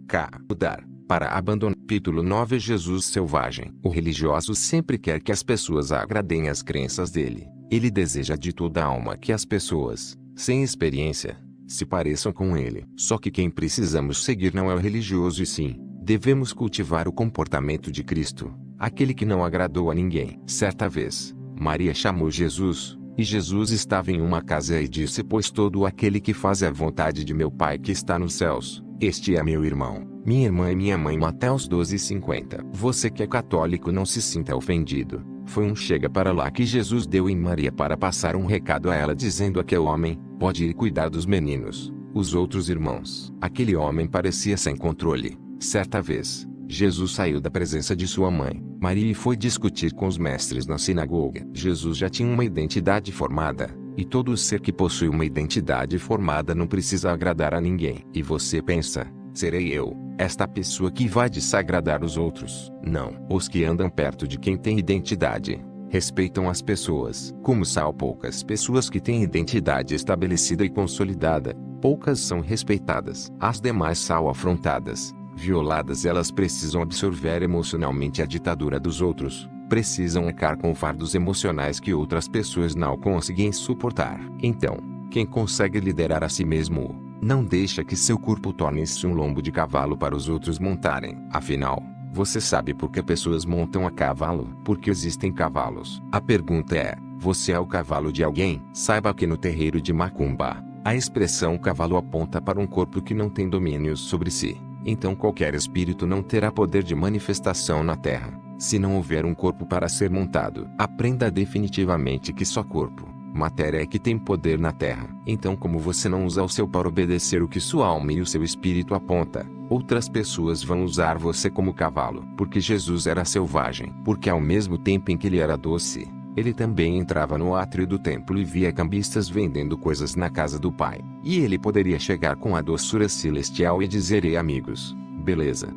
Mudar para abandonar. Capítulo 9. Jesus selvagem. O religioso sempre quer que as pessoas agradem às crenças dele. Ele deseja de toda a alma que as pessoas, sem experiência, se pareçam com ele. Só que quem precisamos seguir não é o religioso e sim, devemos cultivar o comportamento de Cristo, aquele que não agradou a ninguém. Certa vez, Maria chamou Jesus, e Jesus estava em uma casa e disse: pois todo aquele que faz a vontade de meu Pai que está nos céus, este é meu irmão, minha irmã e minha mãe. Mateus 12:50. Você que é católico não se sinta ofendido. Foi um chega para lá que Jesus deu em Maria para passar um recado a ela dizendo: aquele homem pode ir cuidar dos meninos, os outros irmãos. Aquele homem parecia sem controle. Certa vez, Jesus saiu da presença de sua mãe, Maria, e foi discutir com os mestres na sinagoga. Jesus já tinha uma identidade formada, e todo ser que possui uma identidade formada não precisa agradar a ninguém. E você pensa: serei eu, esta pessoa que vai desagradar os outros? Não. Os que andam perto de quem tem identidade, respeitam as pessoas. Como são poucas pessoas que têm identidade estabelecida e consolidada, poucas são respeitadas. As demais são afrontadas, violadas. Elas precisam absorver emocionalmente a ditadura dos outros, precisam arcar com fardos emocionais que outras pessoas não conseguem suportar. Então, quem consegue liderar a si mesmo, não deixa que seu corpo torne-se um lombo de cavalo para os outros montarem. Afinal, você sabe por que pessoas montam a cavalo? Porque existem cavalos. A pergunta é: você é o cavalo de alguém? Saiba que no terreiro de Macumba, a expressão cavalo aponta para um corpo que não tem domínio sobre si. Então qualquer espírito não terá poder de manifestação na terra, se não houver um corpo para ser montado. Aprenda definitivamente que só corpo, matéria, é que tem poder na terra. Então, como você não usa o seu para obedecer o que sua alma e o seu espírito aponta, outras pessoas vão usar você como cavalo. Porque Jesus era selvagem. Porque ao mesmo tempo em que ele era doce, ele também entrava no átrio do templo e via cambistas vendendo coisas na casa do Pai. E ele poderia chegar com a doçura celestial e dizer: ei amigos, beleza?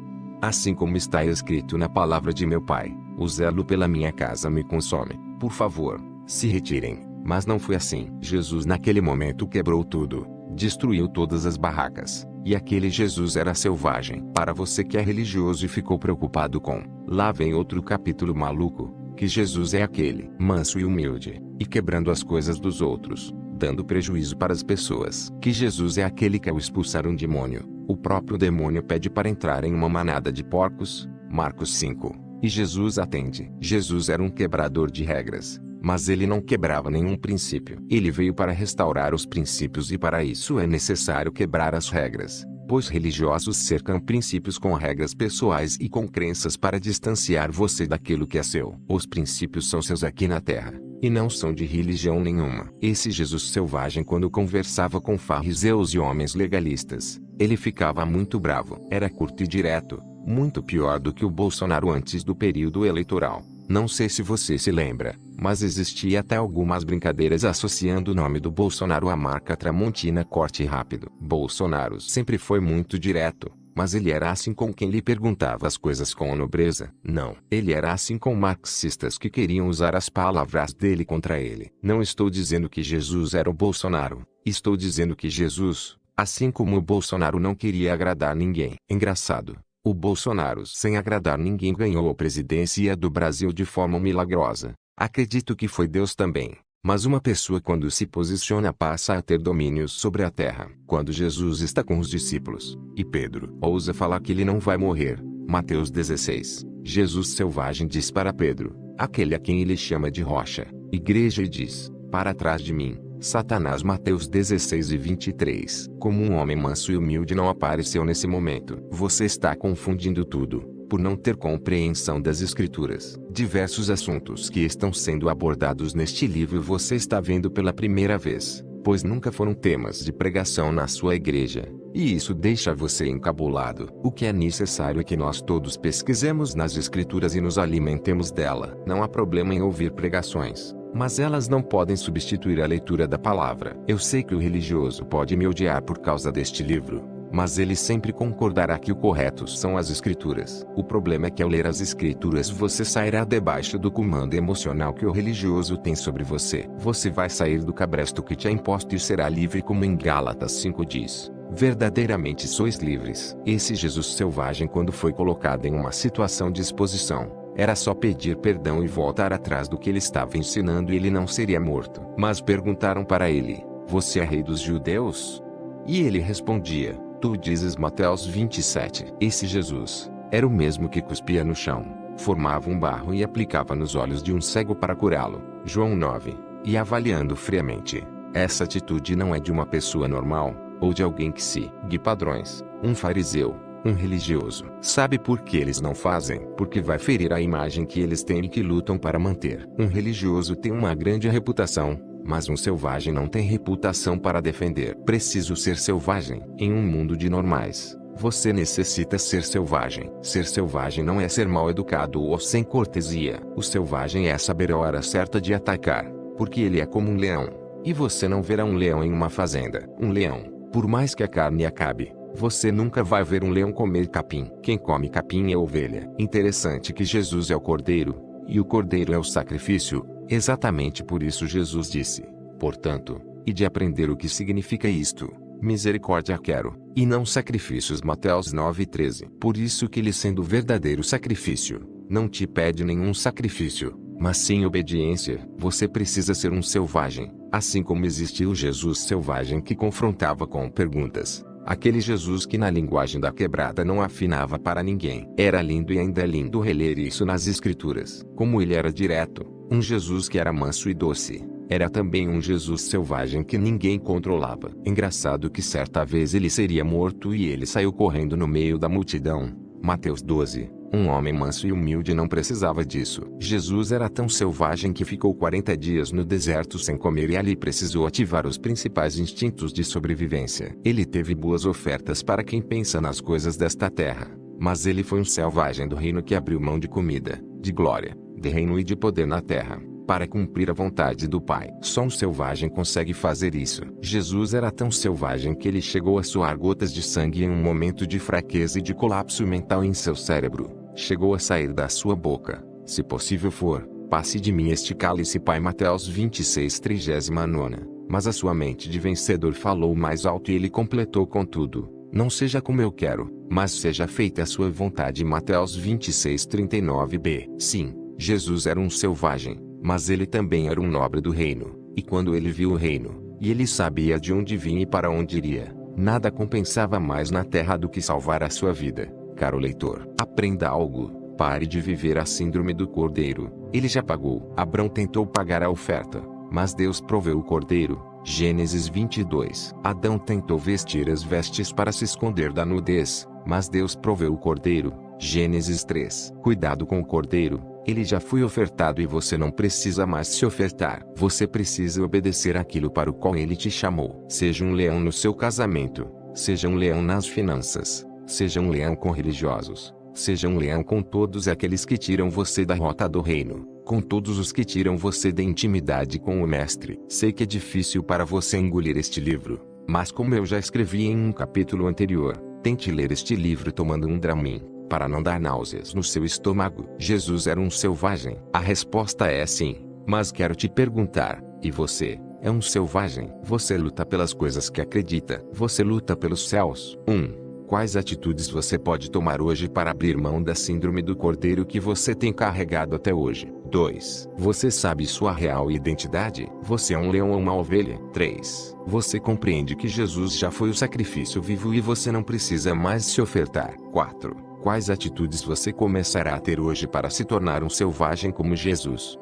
Assim como está escrito na palavra de meu Pai, o zelo pela minha casa me consome. Por favor, se retirem. Mas não foi assim. Jesus naquele momento quebrou tudo, destruiu todas as barracas. E aquele Jesus era selvagem. Para você que é religioso e ficou preocupado com, lá vem outro capítulo maluco, que Jesus é aquele manso e humilde, e quebrando as coisas dos outros, dando prejuízo para as pessoas. Que Jesus é aquele que ao expulsar um demônio, o próprio demônio pede para entrar em uma manada de porcos, Marcos 5, e Jesus atende. Jesus era um quebrador de regras, mas ele não quebrava nenhum princípio. Ele veio para restaurar os princípios e para isso é necessário quebrar as regras, pois religiosos cercam princípios com regras pessoais e com crenças para distanciar você daquilo que é seu. Os princípios são seus aqui na terra, e não são de religião nenhuma. Esse Jesus selvagem, quando conversava com fariseus e homens legalistas, ele ficava muito bravo. Era curto e direto, muito pior do que o Bolsonaro antes do período eleitoral. Não sei se você se lembra, mas existia até algumas brincadeiras associando o nome do Bolsonaro à marca Tramontina Corte Rápido. Bolsonaro sempre foi muito direto, mas ele era assim com quem lhe perguntava as coisas com nobreza. Não, ele era assim com marxistas que queriam usar as palavras dele contra ele. Não estou dizendo que Jesus era o Bolsonaro, estou dizendo que Jesus, assim como o Bolsonaro, não queria agradar ninguém. Engraçado. O Bolsonaro, sem agradar ninguém, ganhou a presidência do Brasil de forma milagrosa. Acredito que foi Deus também. Mas uma pessoa, quando se posiciona, passa a ter domínio sobre a terra. Quando Jesus está com os discípulos, e Pedro ousa falar que ele não vai morrer, Mateus 16, Jesus selvagem diz para Pedro, aquele a quem ele chama de rocha, igreja, e diz: para trás de mim, Satanás. Mateus 16:23. Como um homem manso e humilde não apareceu nesse momento. Você está confundindo tudo, por não ter compreensão das Escrituras. Diversos assuntos que estão sendo abordados neste livro você está vendo pela primeira vez, pois nunca foram temas de pregação na sua igreja. E isso deixa você encabulado. O que é necessário é que nós todos pesquisemos nas Escrituras e nos alimentemos dela. Não há problema em ouvir pregações, mas elas não podem substituir a leitura da palavra. Eu sei que o religioso pode me odiar por causa deste livro, mas ele sempre concordará que o correto são as Escrituras. O problema é que ao ler as Escrituras você sairá debaixo do comando emocional que o religioso tem sobre você. Você vai sair do cabresto que te é imposto e será livre, como em Gálatas 5 diz. Verdadeiramente sois livres. Esse Jesus selvagem, quando foi colocado em uma situação de exposição, era só pedir perdão e voltar atrás do que ele estava ensinando e ele não seria morto. Mas perguntaram para ele: você é rei dos judeus? E ele respondia: tu dizes. Mateus 27. Esse Jesus era o mesmo que cuspia no chão, formava um barro e aplicava nos olhos de um cego para curá-lo. João 9. E avaliando friamente, essa atitude não é de uma pessoa normal, ou de alguém que segue padrões, um fariseu, um religioso. Sabe por que eles não fazem? Porque vai ferir a imagem que eles têm e que lutam para manter. Um religioso tem uma grande reputação, mas um selvagem não tem reputação para defender. Preciso ser selvagem. Em um mundo de normais, você necessita ser selvagem. Ser selvagem não é ser mal educado ou sem cortesia. O selvagem é saber a hora certa de atacar, porque ele é como um leão. E você não verá um leão em uma fazenda. Um leão, por mais que a carne acabe, você nunca vai ver um leão comer capim. Quem come capim é ovelha. Interessante que Jesus é o cordeiro, e o cordeiro é o sacrifício. Exatamente por isso Jesus disse: portanto, ide aprender o que significa isto. Misericórdia quero, e não sacrifícios. Mateus 9:13. Por isso que ele, sendo o verdadeiro sacrifício, não te pede nenhum sacrifício, mas sim obediência. Você precisa ser um selvagem, assim como existiu o Jesus selvagem que confrontava com perguntas. Aquele Jesus que na linguagem da quebrada não afinava para ninguém. Era lindo e ainda é lindo reler isso nas Escrituras. Como ele era direto, um Jesus que era manso e doce, era também um Jesus selvagem que ninguém controlava. Engraçado que certa vez ele seria morto e ele saiu correndo no meio da multidão. Mateus 12. Um homem manso e humilde não precisava disso. Jesus era tão selvagem que ficou 40 dias no deserto sem comer e ali precisou ativar os principais instintos de sobrevivência. Ele teve boas ofertas para quem pensa nas coisas desta terra, mas ele foi um selvagem do reino que abriu mão de comida, de glória, de reino e de poder na terra, para cumprir a vontade do Pai. Só um selvagem consegue fazer isso. Jesus era tão selvagem que ele chegou a suar gotas de sangue em um momento de fraqueza e de colapso mental em seu cérebro. Chegou a sair da sua boca: se possível for, passe de mim este cálice, Pai. Mateus 26:39. Mas a sua mente de vencedor falou mais alto e ele completou: contudo, não seja como eu quero, mas seja feita a sua vontade. Mateus 26:39b. Sim, Jesus era um selvagem, mas ele também era um nobre do reino, e quando ele viu o reino, e ele sabia de onde vinha e para onde iria, nada compensava mais na terra do que salvar a sua vida. Caro leitor, aprenda algo: pare de viver a síndrome do cordeiro. Ele já pagou. Abrão tentou pagar a oferta, mas Deus proveu o cordeiro. Gênesis 22. Adão tentou vestir as vestes para se esconder da nudez, mas Deus proveu o cordeiro. Gênesis 3. Cuidado com o cordeiro. Ele já foi ofertado e você não precisa mais se ofertar. Você precisa obedecer aquilo para o qual ele te chamou. Seja um leão no seu casamento, seja um leão nas finanças, seja um leão com religiosos, seja um leão com todos aqueles que tiram você da rota do reino, com todos os que tiram você da intimidade com o Mestre. Sei que é difícil para você engolir este livro, mas como eu já escrevi em um capítulo anterior, tente ler este livro tomando um Dramin, para não dar náuseas no seu estômago. Jesus era um selvagem? A resposta é sim, mas quero te perguntar: e você? É um selvagem? Você luta pelas coisas que acredita? Você luta pelos céus? 1. Quais atitudes você pode tomar hoje para abrir mão da síndrome do cordeiro que você tem carregado até hoje? 2. Você sabe sua real identidade? Você é um leão ou uma ovelha? 3. Você compreende que Jesus já foi o sacrifício vivo e você não precisa mais se ofertar? 4. Quais atitudes você começará a ter hoje para se tornar um selvagem como Jesus?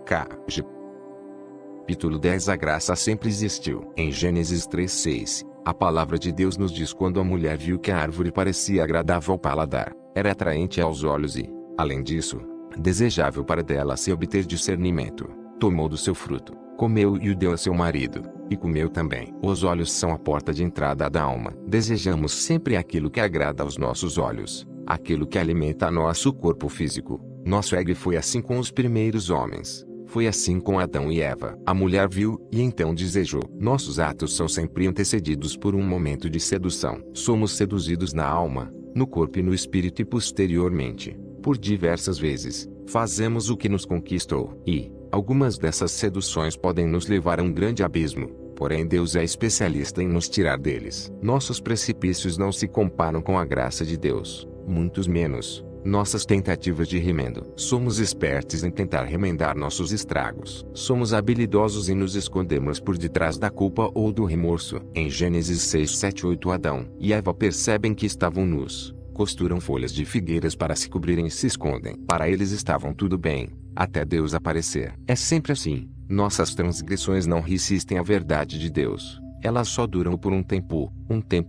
capítulo 10 A graça sempre existiu. Em Gênesis 3:6, a palavra de Deus nos diz: quando a mulher viu que a árvore parecia agradável ao paladar, era atraente aos olhos e, além disso, desejável para dela se obter discernimento, tomou do seu fruto, comeu e o deu a seu marido, e comeu também. Os olhos são a porta de entrada da alma. Desejamos sempre aquilo que agrada aos nossos olhos, aquilo que alimenta nosso corpo físico, nosso ego. Foi assim com os primeiros homens. Foi assim com Adão e Eva. A mulher viu e então desejou. Nossos atos são sempre antecedidos por um momento de sedução. Somos seduzidos na alma, no corpo e no espírito, e posteriormente, por diversas vezes, fazemos o que nos conquistou. E algumas dessas seduções podem nos levar a um grande abismo, porém Deus é especialista em nos tirar deles. Nossos precipícios não se comparam com a graça de Deus, muitos menos nossas tentativas de remendo. Somos espertos em tentar remendar nossos estragos. Somos habilidosos em nos escondermos por detrás da culpa ou do remorso. Em Gênesis 6, 7, 8 Adão e Eva percebem que estavam nus, costuram folhas de figueiras para se cobrirem e se escondem. Para eles estavam tudo bem, até Deus aparecer. É sempre assim. Nossas transgressões não resistem à verdade de Deus. Elas só duram por um tempo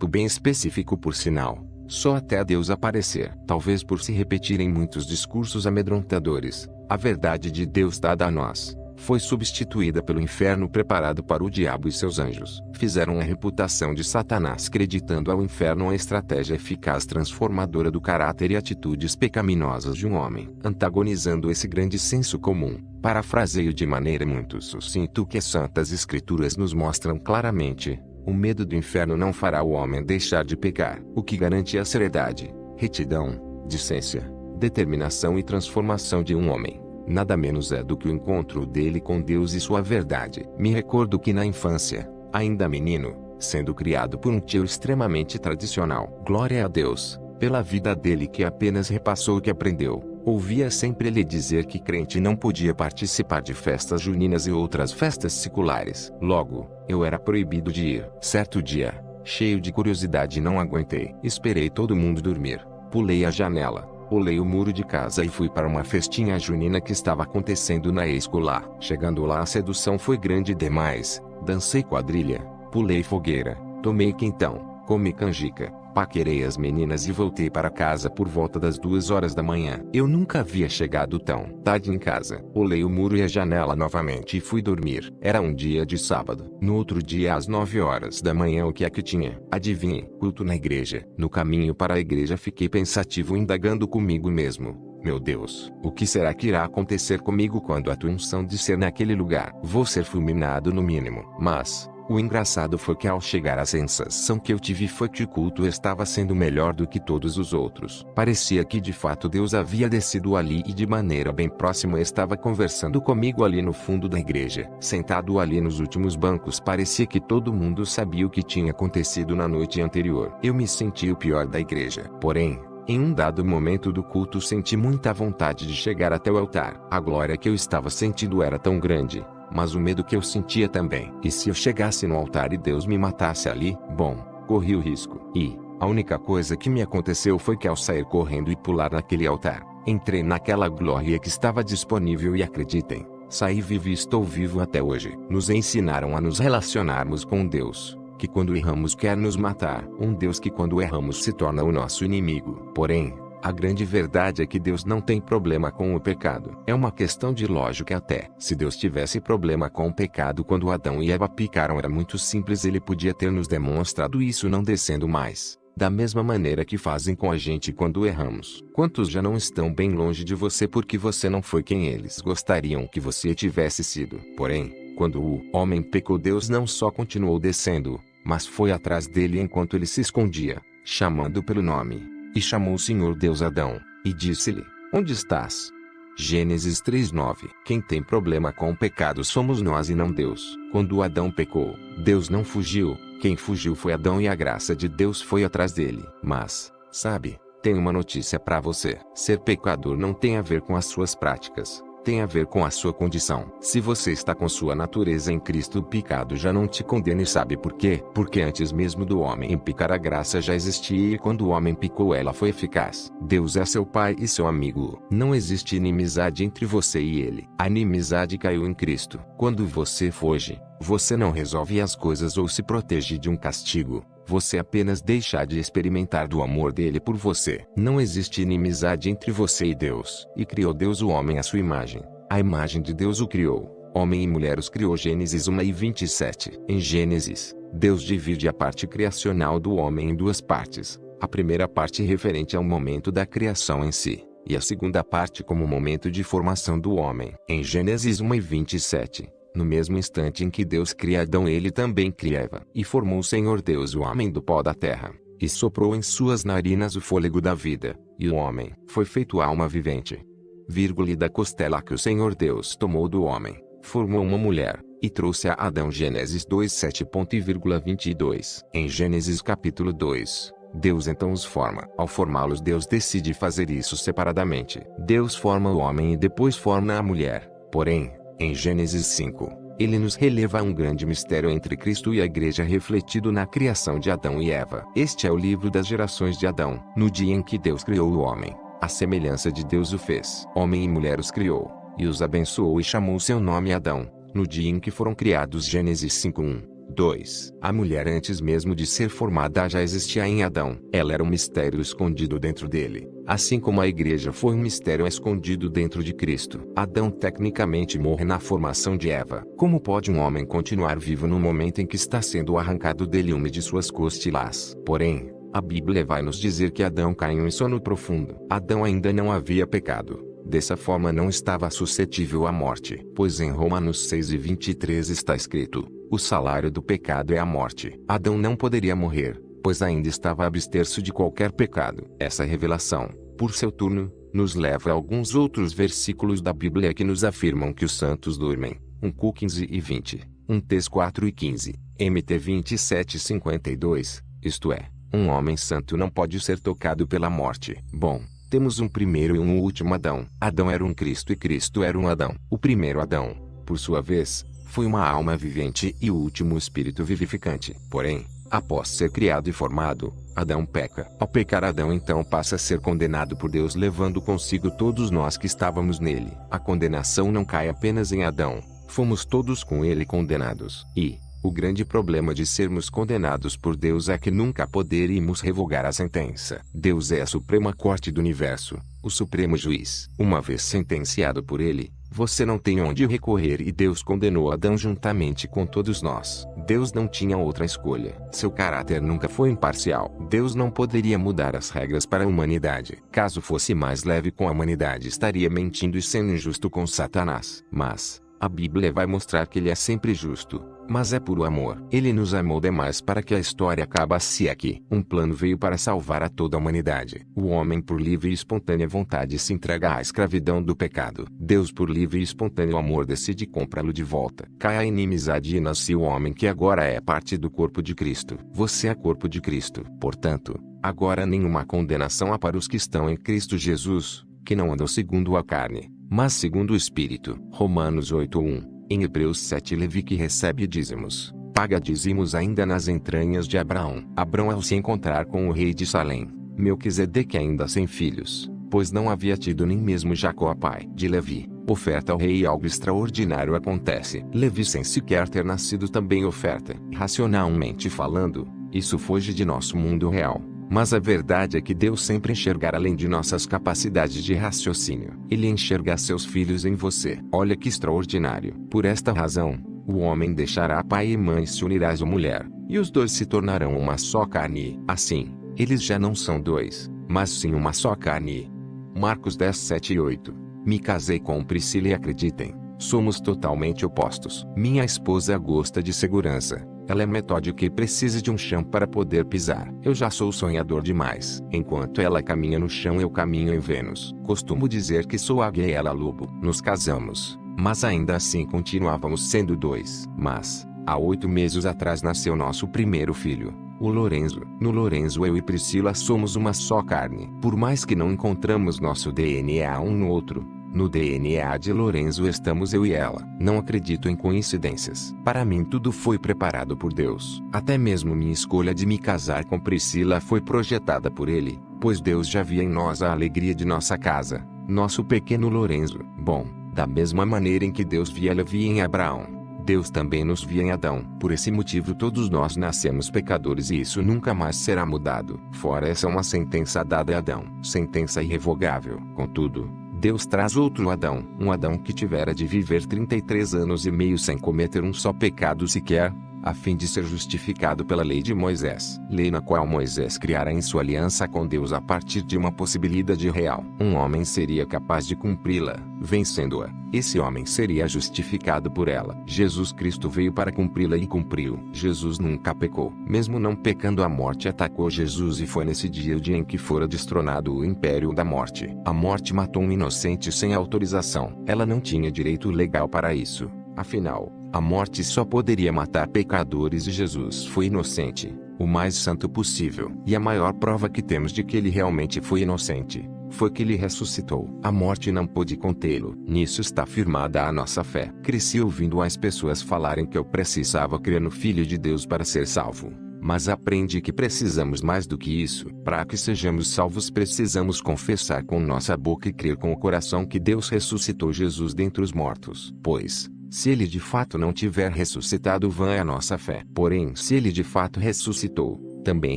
bem específico, por sinal. Só até Deus aparecer. Talvez por se repetirem muitos discursos amedrontadores, a verdade de Deus dada a nós foi substituída pelo inferno preparado para o diabo e seus anjos. Fizeram a reputação de Satanás, acreditando ao inferno a estratégia eficaz transformadora do caráter e atitudes pecaminosas de um homem. Antagonizando esse grande senso comum, parafraseio de maneira muito sucinta o que as Santas Escrituras nos mostram claramente: o medo do inferno não fará o homem deixar de pecar. O que garante a seriedade, retidão, decência, determinação e transformação de um homem, nada menos é do que o encontro dele com Deus e sua verdade. Me recordo que na infância, ainda menino, sendo criado por um tio extremamente tradicional, glória a Deus, pela vida dele que apenas repassou o que aprendeu, ouvia sempre ele dizer que crente não podia participar de festas juninas e outras festas seculares. Logo, eu era proibido de ir. Certo dia, cheio de curiosidade, não aguentei. Esperei todo mundo dormir, pulei a janela, pulei o muro de casa e fui para uma festinha junina que estava acontecendo na escolar. Chegando lá, a sedução foi grande demais. Dancei quadrilha, pulei fogueira, tomei quentão, comi canjica, paquerei as meninas e voltei para casa por volta das 2 horas da manhã. Eu nunca havia chegado tão tarde em casa. Pulei o muro e a janela novamente e fui dormir. Era um dia de sábado. No outro dia, às 9 horas da manhã, o que é que tinha? Adivinhe? Culto na igreja. No caminho para a igreja fiquei pensativo, indagando comigo mesmo: meu Deus, o que será que irá acontecer comigo quando a tua unção descer naquele lugar? Vou ser fulminado no mínimo. Mas o engraçado foi que ao chegar, a sensação que eu tive foi que o culto estava sendo melhor do que todos os outros. Parecia que de fato Deus havia descido ali e de maneira bem próxima estava conversando comigo ali no fundo da igreja. Sentado ali nos últimos bancos, parecia que todo mundo sabia o que tinha acontecido na noite anterior. Eu me senti o pior da igreja. Porém, em um dado momento do culto, senti muita vontade de chegar até o altar. A glória que eu estava sentindo era tão grande, mas o medo que eu sentia também. E se eu chegasse no altar e Deus me matasse ali? Bom, corri o risco. E a única coisa que me aconteceu foi que ao sair correndo e pular naquele altar, entrei naquela glória que estava disponível e acreditem, saí vivo e estou vivo até hoje. Nos ensinaram a nos relacionarmos com Deus, que quando erramos quer nos matar. Um Deus que quando erramos se torna o nosso inimigo. Porém, a grande verdade é que Deus não tem problema com o pecado. É uma questão de lógica até. Se Deus tivesse problema com o pecado quando Adão e Eva pecaram, era muito simples, ele podia ter nos demonstrado isso não descendo mais. Da mesma maneira que fazem com a gente quando erramos. Quantos já não estão bem longe de você porque você não foi quem eles gostariam que você tivesse sido? Porém, quando o homem pecou, Deus não só continuou descendo, mas foi atrás dele enquanto ele se escondia, chamando pelo nome. E chamou o Senhor Deus Adão, e disse-lhe: onde estás? Gênesis 3:9. Quem tem problema com o pecado somos nós e não Deus. Quando Adão pecou, Deus não fugiu, quem fugiu foi Adão e a graça de Deus foi atrás dele. Mas, sabe, tenho uma notícia para você. Ser pecador não tem a ver com as suas práticas, tem a ver com a sua condição. Se você está com sua natureza em Cristo, o pecado já não te condena, e sabe por quê? Porque antes mesmo do homem pecar, a graça já existia, e quando o homem pecou, ela foi eficaz. Deus é seu pai e seu amigo. Não existe inimizade entre você e ele. A inimizade caiu em Cristo. Quando você foge, você não resolve as coisas ou se protege de um castigo. Você apenas deixa de experimentar do amor dele por você. Não existe inimizade entre você e Deus. E criou Deus o homem à sua imagem. A imagem de Deus o criou. Homem e mulher os criou. Gênesis 1:27. Em Gênesis, Deus divide a parte criacional do homem em duas partes. A primeira parte referente ao momento da criação em si, e a segunda parte como momento de formação do homem. Em Gênesis 1:27. No mesmo instante em que Deus cria Adão, ele também cria Eva. E formou o Senhor Deus o homem do pó da terra, e soprou em suas narinas o fôlego da vida, e o homem foi feito alma vivente. E da costela que o Senhor Deus tomou do homem, formou uma mulher, e trouxe a Adão. Gênesis 2:7.22. Em Gênesis capítulo 2, Deus então os forma. Ao formá-los, Deus decide fazer isso separadamente. Deus forma o homem e depois forma a mulher. Porém, em Gênesis 5, ele nos releva um grande mistério entre Cristo e a Igreja, refletido na criação de Adão e Eva. Este é o livro das gerações de Adão. No dia em que Deus criou o homem, a semelhança de Deus o fez. Homem e mulher os criou, e os abençoou e chamou seu nome Adão. No dia em que foram criados. Gênesis 5:1-2. A mulher, antes mesmo de ser formada, já existia em Adão. Ela era um mistério escondido dentro dele. Assim como a igreja foi um mistério escondido dentro de Cristo. Adão tecnicamente morre na formação de Eva. Como pode um homem continuar vivo no momento em que está sendo arrancado dele uma de suas costelas? Porém, a Bíblia vai nos dizer que Adão caiu em sono profundo. Adão ainda não havia pecado. Dessa forma não estava suscetível à morte. Pois em Romanos 6:23 está escrito: o salário do pecado é a morte. Adão não poderia morrer, pois ainda estava a abster-se de qualquer pecado. Essa revelação, por seu turno, nos leva a alguns outros versículos da Bíblia que nos afirmam que os santos dormem. 1 15 e 20, 1 Tez 4 e 15, MT 27:52, isto é, um homem santo não pode ser tocado pela morte. Bom, temos um primeiro e um último Adão. Adão era um Cristo e Cristo era um Adão. O primeiro Adão, por sua vez, foi uma alma vivente e o último espírito vivificante. Porém, após ser criado e formado, Adão peca. Ao pecar, Adão então passa a ser condenado por Deus, levando consigo todos nós que estávamos nele. A condenação não cai apenas em Adão, fomos todos com ele condenados. E o grande problema de sermos condenados por Deus é que nunca poderíamos revogar a sentença. Deus é a Suprema Corte do Universo, o Supremo Juiz. Uma vez sentenciado por ele, você não tem onde recorrer, e Deus condenou Adão juntamente com todos nós. Deus não tinha outra escolha. Seu caráter nunca foi imparcial. Deus não poderia mudar as regras para a humanidade. Caso fosse mais leve com a humanidade, estaria mentindo e sendo injusto com Satanás. Mas a Bíblia vai mostrar que ele é sempre justo, mas é puro amor. Ele nos amou demais para que a história acabasse aqui. Um plano veio para salvar a toda a humanidade. O homem, por livre e espontânea vontade, se entrega à escravidão do pecado. Deus, por livre e espontâneo amor, decide comprá-lo de volta. Cai a inimizade e nasce o homem, que agora é parte do corpo de Cristo. Você é corpo de Cristo. Portanto, agora nenhuma condenação há para os que estão em Cristo Jesus, que não andam segundo a carne, mas segundo o Espírito. Romanos 8:1. Em Hebreus 7, Levi, que recebe dízimos, paga dízimos ainda nas entranhas de Abraão. Abraão, ao se encontrar com o rei de Salém, Melquisedeque, ainda sem filhos, pois não havia tido nem mesmo Jacó, pai de Levi, oferta ao rei, e algo extraordinário acontece. Levi, sem sequer ter nascido, também oferta. Racionalmente falando, isso foge de nosso mundo real. Mas a verdade é que Deus sempre enxergará além de nossas capacidades de raciocínio. Ele enxerga seus filhos em você. Olha que extraordinário. Por esta razão, o homem deixará pai e mãe e se unirá à sua mulher, e os dois se tornarão uma só carne. Assim, eles já não são dois, mas sim uma só carne. Marcos 10, 7 e 8. Me casei com Priscila e acreditem, somos totalmente opostos. Minha esposa gosta de segurança. Ela é metódica e precisa de um chão para poder pisar. Eu já sou sonhador demais. Enquanto ela caminha no chão, eu caminho em Vênus. Costumo dizer que sou águia e ela lobo. Nos casamos, mas ainda assim continuávamos sendo dois. Mas, há 8 meses atrás nasceu nosso primeiro filho, o Lorenzo. No Lorenzo, eu e Priscila somos uma só carne. Por mais que não encontramos nosso DNA um no outro, No DNA de Lorenzo estamos eu e ela. Não acredito em coincidências. Para mim tudo foi preparado por Deus. Até mesmo minha escolha de me casar com Priscila foi projetada por Ele, pois Deus já via em nós a alegria de nossa casa, nosso pequeno Lorenzo. Bom, da mesma maneira em que Deus via Levi em Abraão, Deus também nos via em Adão. Por esse motivo todos nós nascemos pecadores e isso nunca mais será mudado. Fora essa uma sentença dada a Adão, sentença irrevogável. Contudo, Deus traz outro Adão, um Adão que tivera de viver 33 anos e meio sem cometer um só pecado sequer, a fim de ser justificado pela lei de Moisés. Lei na qual Moisés criara em sua aliança com Deus a partir de uma possibilidade real. Um homem seria capaz de cumpri-la, vencendo-a. Esse homem seria justificado por ela. Jesus Cristo veio para cumpri-la e cumpriu. Jesus nunca pecou. Mesmo não pecando, a morte atacou Jesus e foi nesse dia o dia em que fora destronado o império da morte. A morte matou um inocente sem autorização. Ela não tinha direito legal para isso. Afinal, a morte só poderia matar pecadores e Jesus foi inocente, o mais santo possível. E a maior prova que temos de que ele realmente foi inocente, foi que ele ressuscitou. A morte não pôde contê-lo. Nisso está firmada a nossa fé. Cresci ouvindo as pessoas falarem que eu precisava crer no Filho de Deus para ser salvo. Mas aprendi que precisamos mais do que isso. Para que sejamos salvos precisamos confessar com nossa boca e crer com o coração que Deus ressuscitou Jesus dentre os mortos. Pois, se ele de fato não tiver ressuscitado, vã é a nossa fé. Porém, se ele de fato ressuscitou, também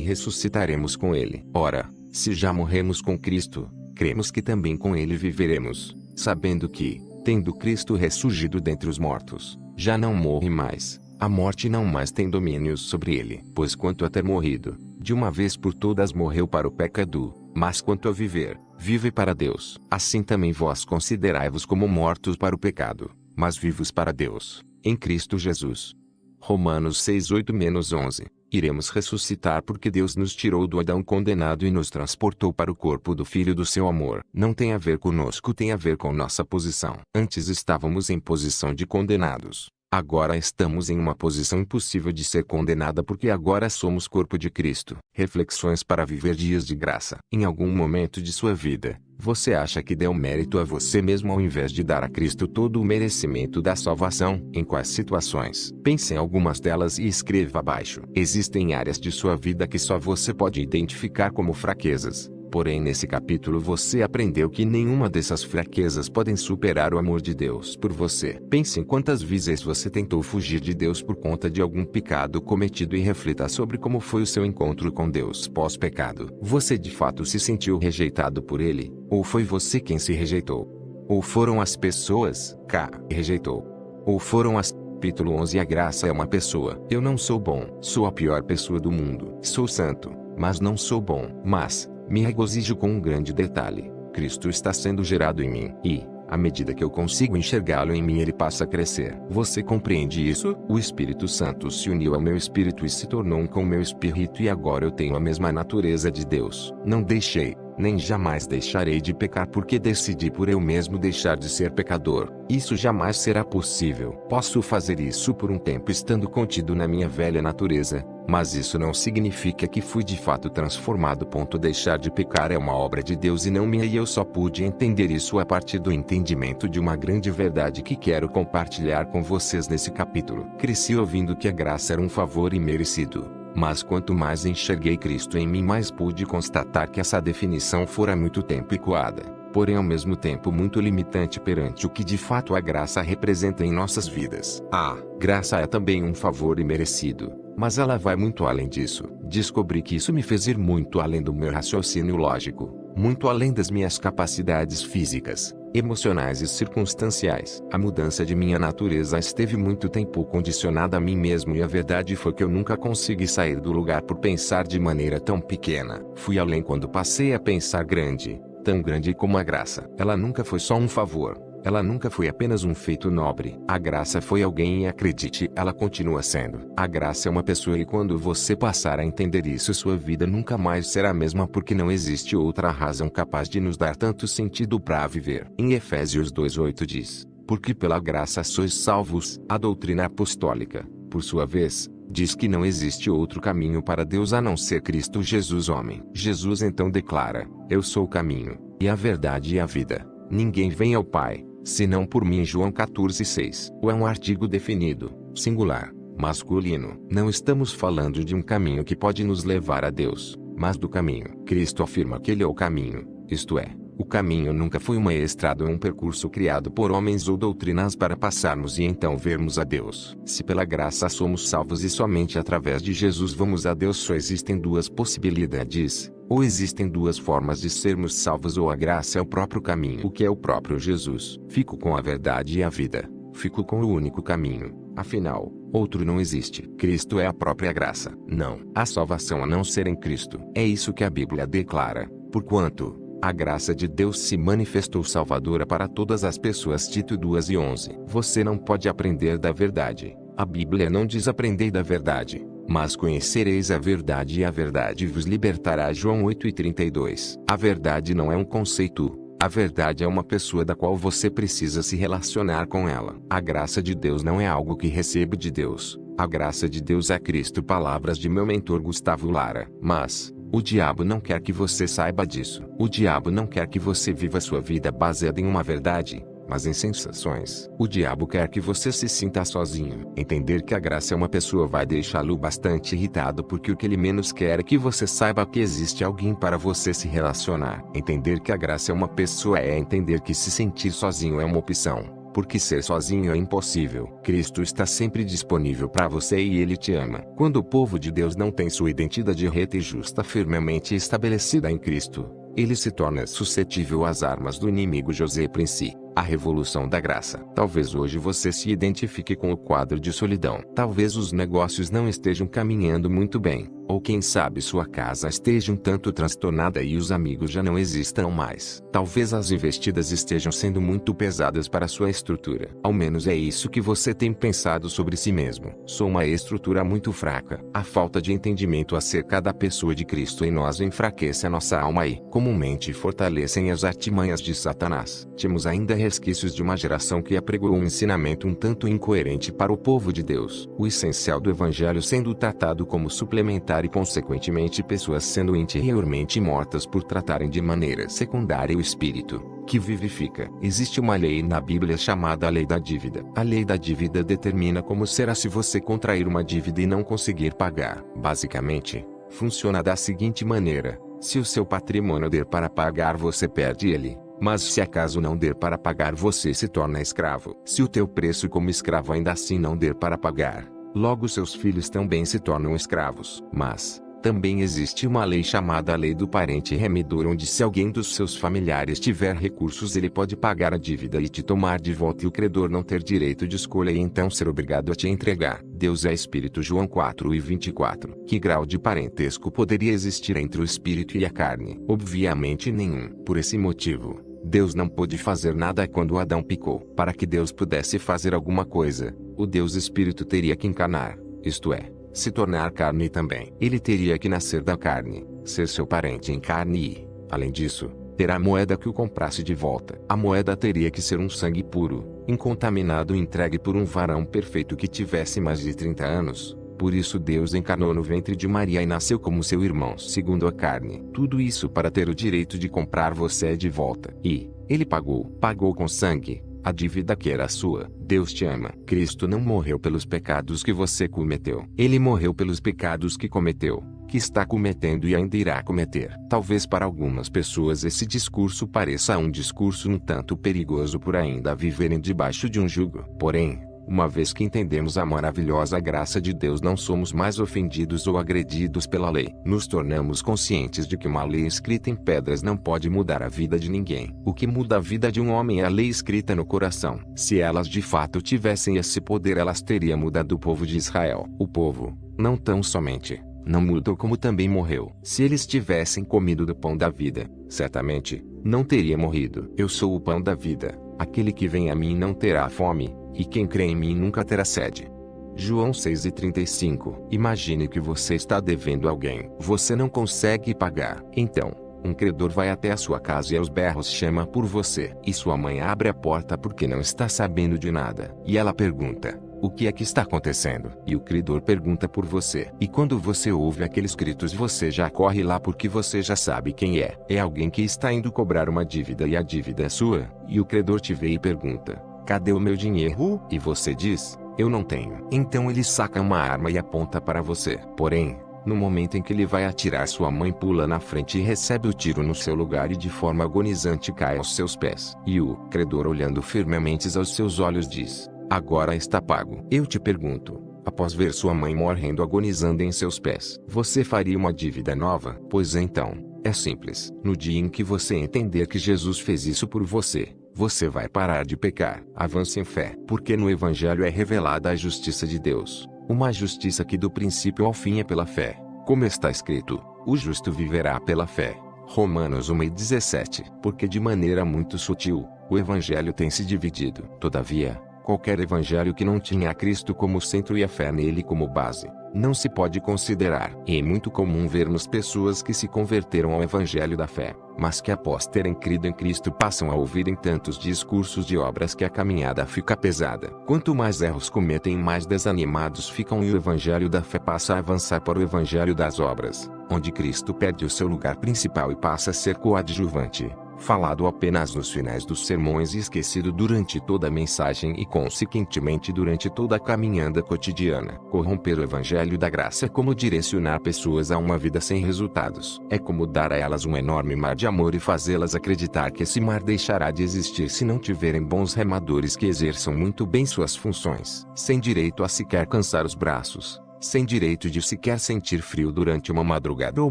ressuscitaremos com ele. Ora, se já morremos com Cristo, cremos que também com ele viveremos, sabendo que, tendo Cristo ressurgido dentre os mortos, já não morre mais. A morte não mais tem domínio sobre ele. Pois quanto a ter morrido, de uma vez por todas morreu para o pecado, mas quanto a viver, vive para Deus. Assim também vós considerai-vos como mortos para o pecado, mas vivos para Deus, em Cristo Jesus. Romanos 6:8-11. Iremos ressuscitar porque Deus nos tirou do Adão condenado e nos transportou para o corpo do Filho do seu amor. Não tem a ver conosco, tem a ver com nossa posição. Antes estávamos em posição de condenados. Agora estamos em uma posição impossível de ser condenada porque agora somos corpo de Cristo. Reflexões para viver dias de graça. Em algum momento de sua vida, você acha que deu mérito a você mesmo ao invés de dar a Cristo todo o merecimento da salvação? Em quais situações? Pense em algumas delas e escreva abaixo. Existem áreas de sua vida que só você pode identificar como fraquezas. Porém, nesse capítulo você aprendeu que nenhuma dessas fraquezas podem superar o amor de Deus por você. Pense em quantas vezes você tentou fugir de Deus por conta de algum pecado cometido e reflita sobre como foi o seu encontro com Deus pós-pecado. Você de fato se sentiu rejeitado por Ele? Ou foi você quem se rejeitou? Ou foram as pessoas que rejeitou? Ou foram as... Capítulo 11. A graça é uma pessoa. Eu não sou bom. Sou a pior pessoa do mundo. Sou santo, mas não sou bom. Mas me regozijo com um grande detalhe. Cristo está sendo gerado em mim, e, à medida que eu consigo enxergá-lo em mim, ele passa a crescer. Você compreende isso? O Espírito Santo se uniu ao meu espírito e se tornou um com o meu espírito, e agora eu tenho a mesma natureza de Deus. Não deixei, nem jamais deixarei de pecar porque decidi por eu mesmo deixar de ser pecador. Isso jamais será possível. Posso fazer isso por um tempo estando contido na minha velha natureza, mas isso não significa que fui de fato transformado. Deixar de pecar é uma obra de Deus e não minha, e eu só pude entender isso a partir do entendimento de uma grande verdade que quero compartilhar com vocês nesse capítulo. Cresci ouvindo que a graça era um favor imerecido. Mas quanto mais enxerguei Cristo em mim, mais pude constatar que essa definição fora há muito tempo ecoada, porém ao mesmo tempo muito limitante perante o que de fato a graça representa em nossas vidas. A graça é também um favor imerecido, mas ela vai muito além disso. Descobri que isso me fez ir muito além do meu raciocínio lógico, muito além das minhas capacidades físicas, emocionais e circunstanciais. A mudança de minha natureza esteve muito tempo condicionada a mim mesmo, e a verdade foi que eu nunca consegui sair do lugar por pensar de maneira tão pequena. Fui além quando passei a pensar grande, tão grande como a graça. Ela nunca foi só um favor. Ela nunca foi apenas um feito nobre. A graça foi alguém, e acredite, ela continua sendo. A graça é uma pessoa, e quando você passar a entender isso, sua vida nunca mais será a mesma, porque não existe outra razão capaz de nos dar tanto sentido para viver. Em Efésios 2:8 diz: porque pela graça sois salvos. A doutrina apostólica, por sua vez, diz que não existe outro caminho para Deus a não ser Cristo Jesus homem. Jesus então declara: eu sou o caminho, e a verdade e a vida. Ninguém vem ao Pai, senão por mim. João 14:6. O é um artigo definido, singular, masculino. Não estamos falando de um caminho que pode nos levar a Deus, mas do caminho. Cristo afirma que Ele é o caminho, isto é, o caminho nunca foi uma estrada ou um percurso criado por homens ou doutrinas para passarmos e então vermos a Deus. Se pela graça somos salvos e somente através de Jesus vamos a Deus, só existem duas possibilidades. Ou existem duas formas de sermos salvos, ou a graça é o próprio caminho, o que é o próprio Jesus. Fico com a verdade e a vida. Fico com o único caminho. Afinal, outro não existe. Cristo é a própria graça. Não há salvação a não ser em Cristo. É isso que a Bíblia declara. Porquanto a graça de Deus se manifestou salvadora para todas as pessoas. Tito 2:11. Você não pode aprender da verdade. A Bíblia não diz aprendei da verdade, mas conhecereis a verdade e a verdade vos libertará. João 8:32. A verdade não é um conceito. A verdade é uma pessoa da qual você precisa se relacionar com ela. A graça de Deus não é algo que recebo de Deus. A graça de Deus é Cristo. Palavras de meu mentor Gustavo Lara. Mas o diabo não quer que você saiba disso. O diabo não quer que você viva sua vida baseada em uma verdade, mas em sensações. O diabo quer que você se sinta sozinho. Entender que a graça é uma pessoa vai deixá-lo bastante irritado, porque o que ele menos quer é que você saiba que existe alguém para você se relacionar. Entender que a graça é uma pessoa é entender que se sentir sozinho é uma opção, porque ser sozinho é impossível. Cristo está sempre disponível para você e Ele te ama. Quando o povo de Deus não tem sua identidade reta e justa firmemente estabelecida em Cristo, ele se torna suscetível às armas do inimigo. José Prince, A Revolução da Graça. Talvez hoje você se identifique com o quadro de solidão. Talvez os negócios não estejam caminhando muito bem, ou quem sabe sua casa esteja um tanto transtornada e os amigos já não existam mais. Talvez as investidas estejam sendo muito pesadas para sua estrutura. Ao menos é isso que você tem pensado sobre si mesmo. Sou uma estrutura muito fraca. A falta de entendimento acerca da pessoa de Cristo em nós enfraquece a nossa alma e, comumente, fortalecem as artimanhas de Satanás. Temos ainda resquícios de uma geração que apregoou um ensinamento um tanto incoerente para o povo de Deus. O essencial do evangelho sendo tratado como suplementar e consequentemente pessoas sendo interiormente mortas por tratarem de maneira secundária o espírito que vivifica. Existe uma lei na Bíblia chamada a lei da dívida. A lei da dívida determina como será se você contrair uma dívida e não conseguir pagar. Basicamente, funciona da seguinte maneira: se o seu patrimônio der para pagar, você perde ele. Mas se acaso não der para pagar, você se torna escravo. Se o teu preço como escravo ainda assim não der para pagar, logo seus filhos também se tornam escravos. Mas também existe uma lei chamada a lei do parente remidor, onde se alguém dos seus familiares tiver recursos, ele pode pagar a dívida e te tomar de volta, e o credor não ter direito de escolha e então ser obrigado a te entregar. Deus é espírito. João 4:24. Que grau de parentesco poderia existir entre o espírito e a carne? Obviamente nenhum. Por esse motivo, Deus não pôde fazer nada quando Adão pecou. Para que Deus pudesse fazer alguma coisa, o Deus Espírito teria que encarnar, isto é, se tornar carne também. Ele teria que nascer da carne, ser seu parente em carne e, além disso, ter a moeda que o comprasse de volta. A moeda teria que ser um sangue puro, incontaminado e entregue por um varão perfeito que tivesse mais de 30 anos. Por isso Deus encarnou no ventre de Maria e nasceu como seu irmão segundo a carne. Tudo isso para ter o direito de comprar você de volta. E ele pagou com sangue a dívida que era sua. Deus te ama. Cristo não morreu pelos pecados que você cometeu. Ele morreu pelos pecados que cometeu, que está cometendo e ainda irá cometer. Talvez para algumas pessoas esse discurso pareça um discurso um tanto perigoso por ainda viverem debaixo de um jugo. Porém, uma vez que entendemos a maravilhosa graça de Deus, não somos mais ofendidos ou agredidos pela lei. Nos tornamos conscientes de que uma lei escrita em pedras não pode mudar a vida de ninguém. O que muda a vida de um homem é a lei escrita no coração. Se elas de fato tivessem esse poder, elas teriam mudado o povo de Israel. O povo, não tão somente, não mudou, como também morreu. Se eles tivessem comido do pão da vida, certamente, não teria morrido. Eu sou o pão da vida. Aquele que vem a mim não terá fome, e quem crê em mim nunca terá sede. João 6:35. Imagine que você está devendo alguém. Você não consegue pagar. Então, Um credor vai até a sua casa e aos berros chama por você. E sua mãe abre a porta porque não está sabendo de nada. E ela pergunta: o que é que está acontecendo? E o credor pergunta por você. E quando você ouve aqueles gritos, você já corre lá porque você já sabe quem é. É alguém que está indo cobrar uma dívida e a dívida é sua. E o credor te vê e pergunta: cadê o meu dinheiro? E você diz: eu não tenho. Então ele saca uma arma e aponta para você. Porém, no momento em que ele vai atirar, sua mãe pula na frente e recebe o tiro no seu lugar e de forma agonizante cai aos seus pés. E o credor, olhando firmemente aos seus olhos, diz: agora está pago. Eu te pergunto, após ver sua mãe morrendo agonizando em seus pés, você faria uma dívida nova? Pois então, é simples. No dia em que você entender que Jesus fez isso por você, você vai parar de pecar. Avance em fé, porque no Evangelho é revelada a justiça de Deus. Uma justiça que do princípio ao fim é pela fé. Como está escrito: o justo viverá pela fé. Romanos 1:17. Porque de maneira muito sutil, o Evangelho tem se dividido. Todavia, qualquer Evangelho que não tinha a Cristo como centro e a fé nele como base, não se pode considerar. E é muito comum vermos pessoas que se converteram ao Evangelho da fé, mas que após terem crido em Cristo passam a ouvirem tantos discursos de obras que a caminhada fica pesada. Quanto mais erros cometem, mais desanimados ficam, e o Evangelho da fé passa a avançar para o Evangelho das obras, onde Cristo perde o seu lugar principal e passa a ser coadjuvante, falado apenas nos finais dos sermões e esquecido durante toda a mensagem e consequentemente durante toda a caminhada cotidiana. Corromper o Evangelho da graça é como direcionar pessoas a uma vida sem resultados. É como dar a elas um enorme mar de amor e fazê-las acreditar que esse mar deixará de existir se não tiverem bons remadores que exerçam muito bem suas funções, sem direito a sequer cansar os braços, sem direito de sequer sentir frio durante uma madrugada ou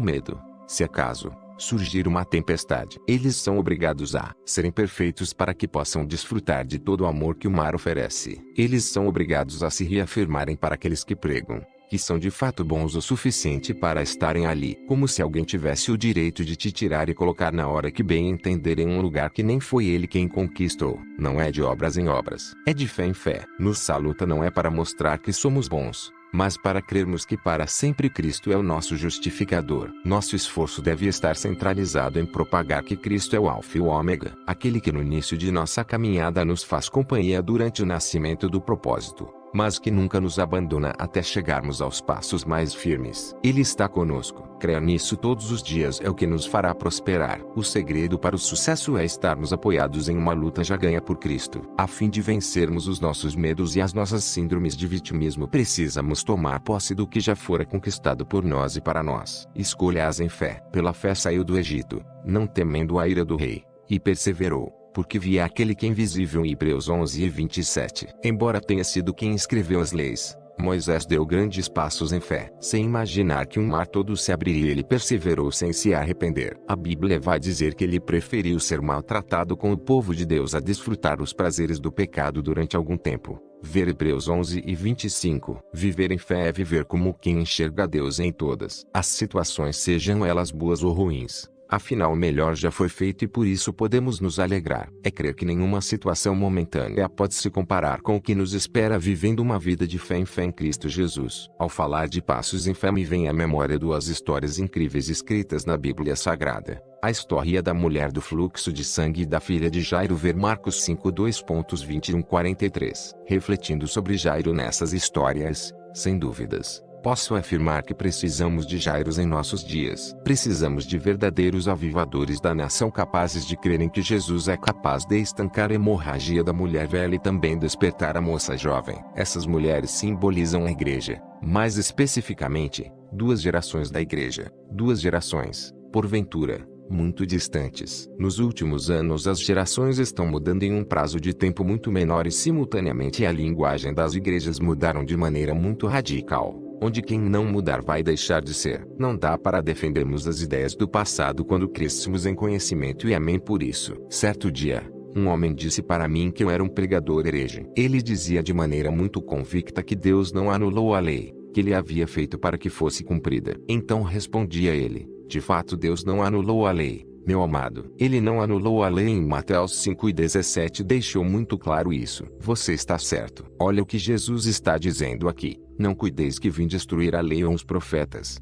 medo, se acaso surgir uma tempestade. Eles são obrigados a serem perfeitos para que possam desfrutar de todo o amor que o mar oferece. Eles são obrigados a se reafirmarem para aqueles que pregam, que são de fato bons o suficiente para estarem ali, como se alguém tivesse o direito de te tirar e colocar na hora que bem entender em um lugar que nem foi ele quem conquistou. Não é de obras em obras, é de fé em fé. Nossa luta não é para mostrar que somos bons, mas para crermos que para sempre Cristo é o nosso justificador. Nosso esforço deve estar centralizado em propagar que Cristo é o Alfa e o Ômega, aquele que no início de nossa caminhada nos faz companhia durante o nascimento do propósito, mas que nunca nos abandona até chegarmos aos passos mais firmes. Ele está conosco. Crer nisso todos os dias é o que nos fará prosperar. O segredo para o sucesso é estarmos apoiados em uma luta já ganha por Cristo. A fim de vencermos os nossos medos e as nossas síndromes de vitimismo, precisamos tomar posse do que já fora conquistado por nós e para nós. Escolha-as em fé. Pela fé saiu do Egito, não temendo a ira do rei, e perseverou, porque via aquele que é invisível. Em Hebreus 11:27. Embora tenha sido quem escreveu as leis, Moisés deu grandes passos em fé. Sem imaginar que um mar todo se abriria, ele perseverou sem se arrepender. A Bíblia vai dizer que ele preferiu ser maltratado com o povo de Deus a desfrutar os prazeres do pecado durante algum tempo. Ver Hebreus 11:25. Viver em fé é viver como quem enxerga Deus em todas as situações, sejam elas boas ou ruins. Afinal, o melhor já foi feito e por isso podemos nos alegrar. É crer que nenhuma situação momentânea pode se comparar com o que nos espera vivendo uma vida de fé em Cristo Jesus. Ao falar de passos em fé, me vem à memória duas histórias incríveis escritas na Bíblia Sagrada. A história da mulher do fluxo de sangue e da filha de Jairo. Ver Marcos 5:2.21-43. Refletindo sobre Jairo nessas histórias, sem dúvidas, posso afirmar que precisamos de Jairos em nossos dias. Precisamos de verdadeiros avivadores da nação capazes de crerem que Jesus é capaz de estancar a hemorragia da mulher velha e também despertar a moça jovem. Essas mulheres simbolizam a igreja, mais especificamente, duas gerações da igreja. Duas gerações, porventura, muito distantes. Nos últimos anos as gerações estão mudando em um prazo de tempo muito menor e simultaneamente a linguagem das igrejas mudaram de maneira muito radical, onde quem não mudar vai deixar de ser. Não dá para defendermos as ideias do passado quando crescemos em conhecimento e amém por isso. Certo dia, um homem disse para mim que eu era um pregador herege. Ele dizia de maneira muito convicta que Deus não anulou a lei, que ele havia feito para que fosse cumprida. Então respondi a ele: de fato Deus não anulou a lei, meu amado. Ele não anulou a lei. Em Mateus 5:17 deixou muito claro isso. Você está certo. Olha o que Jesus está dizendo aqui: não cuideis que vim destruir a lei ou os profetas.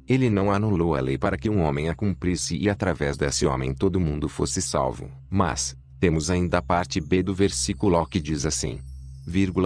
Ele não anulou a lei para que um homem a cumprisse e através desse homem todo mundo fosse salvo. Mas, temos ainda a parte B do versículo que diz assim,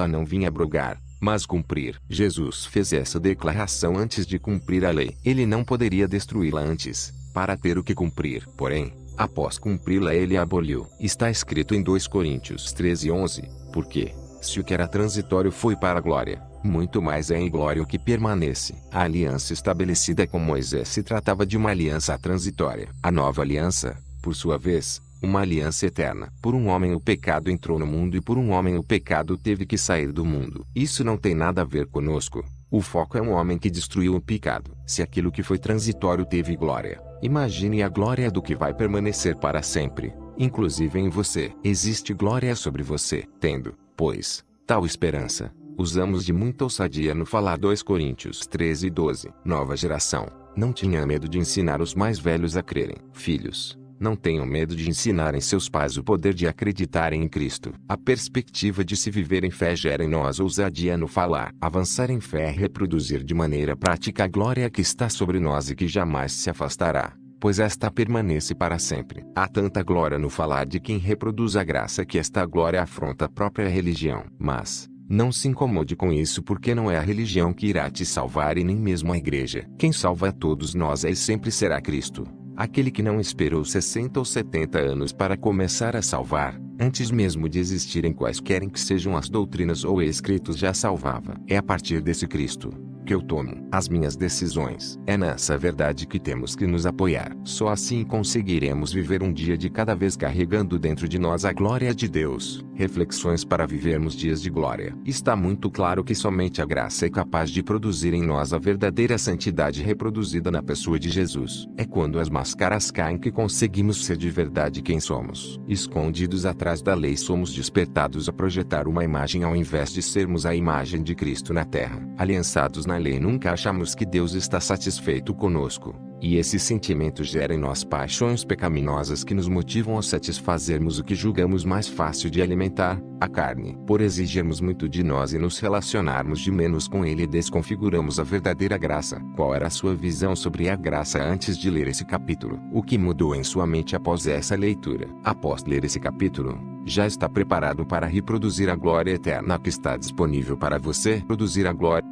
não vim abrogar, mas cumprir. Jesus fez essa declaração antes de cumprir a lei. Ele não poderia destruí-la antes, para ter o que cumprir. Porém, após cumpri-la ele a aboliu. Está escrito em 2 Coríntios 13:11, porque, se o que era transitório foi para a glória, muito mais é em glória o que permanece. A aliança estabelecida com Moisés se tratava de uma aliança transitória. A nova aliança, por sua vez, uma aliança eterna. Por um homem o pecado entrou no mundo e por um homem o pecado teve que sair do mundo. Isso não tem nada a ver conosco. O foco é um homem que destruiu o pecado. Se aquilo que foi transitório teve glória, imagine a glória do que vai permanecer para sempre, inclusive em você. Existe glória sobre você. Tendo, pois, tal esperança, usamos de muita ousadia no falar. 2 Coríntios 13:12. Nova geração, não tenha medo de ensinar os mais velhos a crerem. Filhos, não tenham medo de ensinarem seus pais o poder de acreditarem em Cristo. A perspectiva de se viver em fé gera em nós ousadia no falar. Avançar em fé é reproduzir de maneira prática a glória que está sobre nós e que jamais se afastará, pois esta permanece para sempre. Há tanta glória no falar de quem reproduz a graça que esta glória afronta a própria religião. Mas, não se incomode com isso porque não é a religião que irá te salvar e nem mesmo a igreja. Quem salva a todos nós é e sempre será Cristo. Aquele que não esperou 60 ou 70 anos para começar a salvar, antes mesmo de existirem quaisquer que sejam as doutrinas ou escritos já salvava. É a partir desse Cristo que eu tomo as minhas decisões. É nessa verdade que temos que nos apoiar. Só assim conseguiremos viver um dia de cada vez carregando dentro de nós a glória de Deus. Reflexões para vivermos dias de glória. Está muito claro que somente a graça é capaz de produzir em nós a verdadeira santidade reproduzida na pessoa de Jesus. É quando as máscaras caem que conseguimos ser de verdade quem somos. Escondidos atrás da lei somos despertados a projetar uma imagem ao invés de sermos a imagem de Cristo na terra. Aliançados na lei nunca achamos que Deus está satisfeito conosco, e esse sentimento gera em nós paixões pecaminosas que nos motivam a satisfazermos o que julgamos mais fácil de alimentar, a carne. Por exigirmos muito de nós e nos relacionarmos de menos com Ele desconfiguramos a verdadeira graça. Qual era a sua visão sobre a graça antes de ler esse capítulo? O que mudou em sua mente após essa leitura? Após ler esse capítulo, já está preparado para reproduzir a glória eterna que está disponível para você? Produzir a glória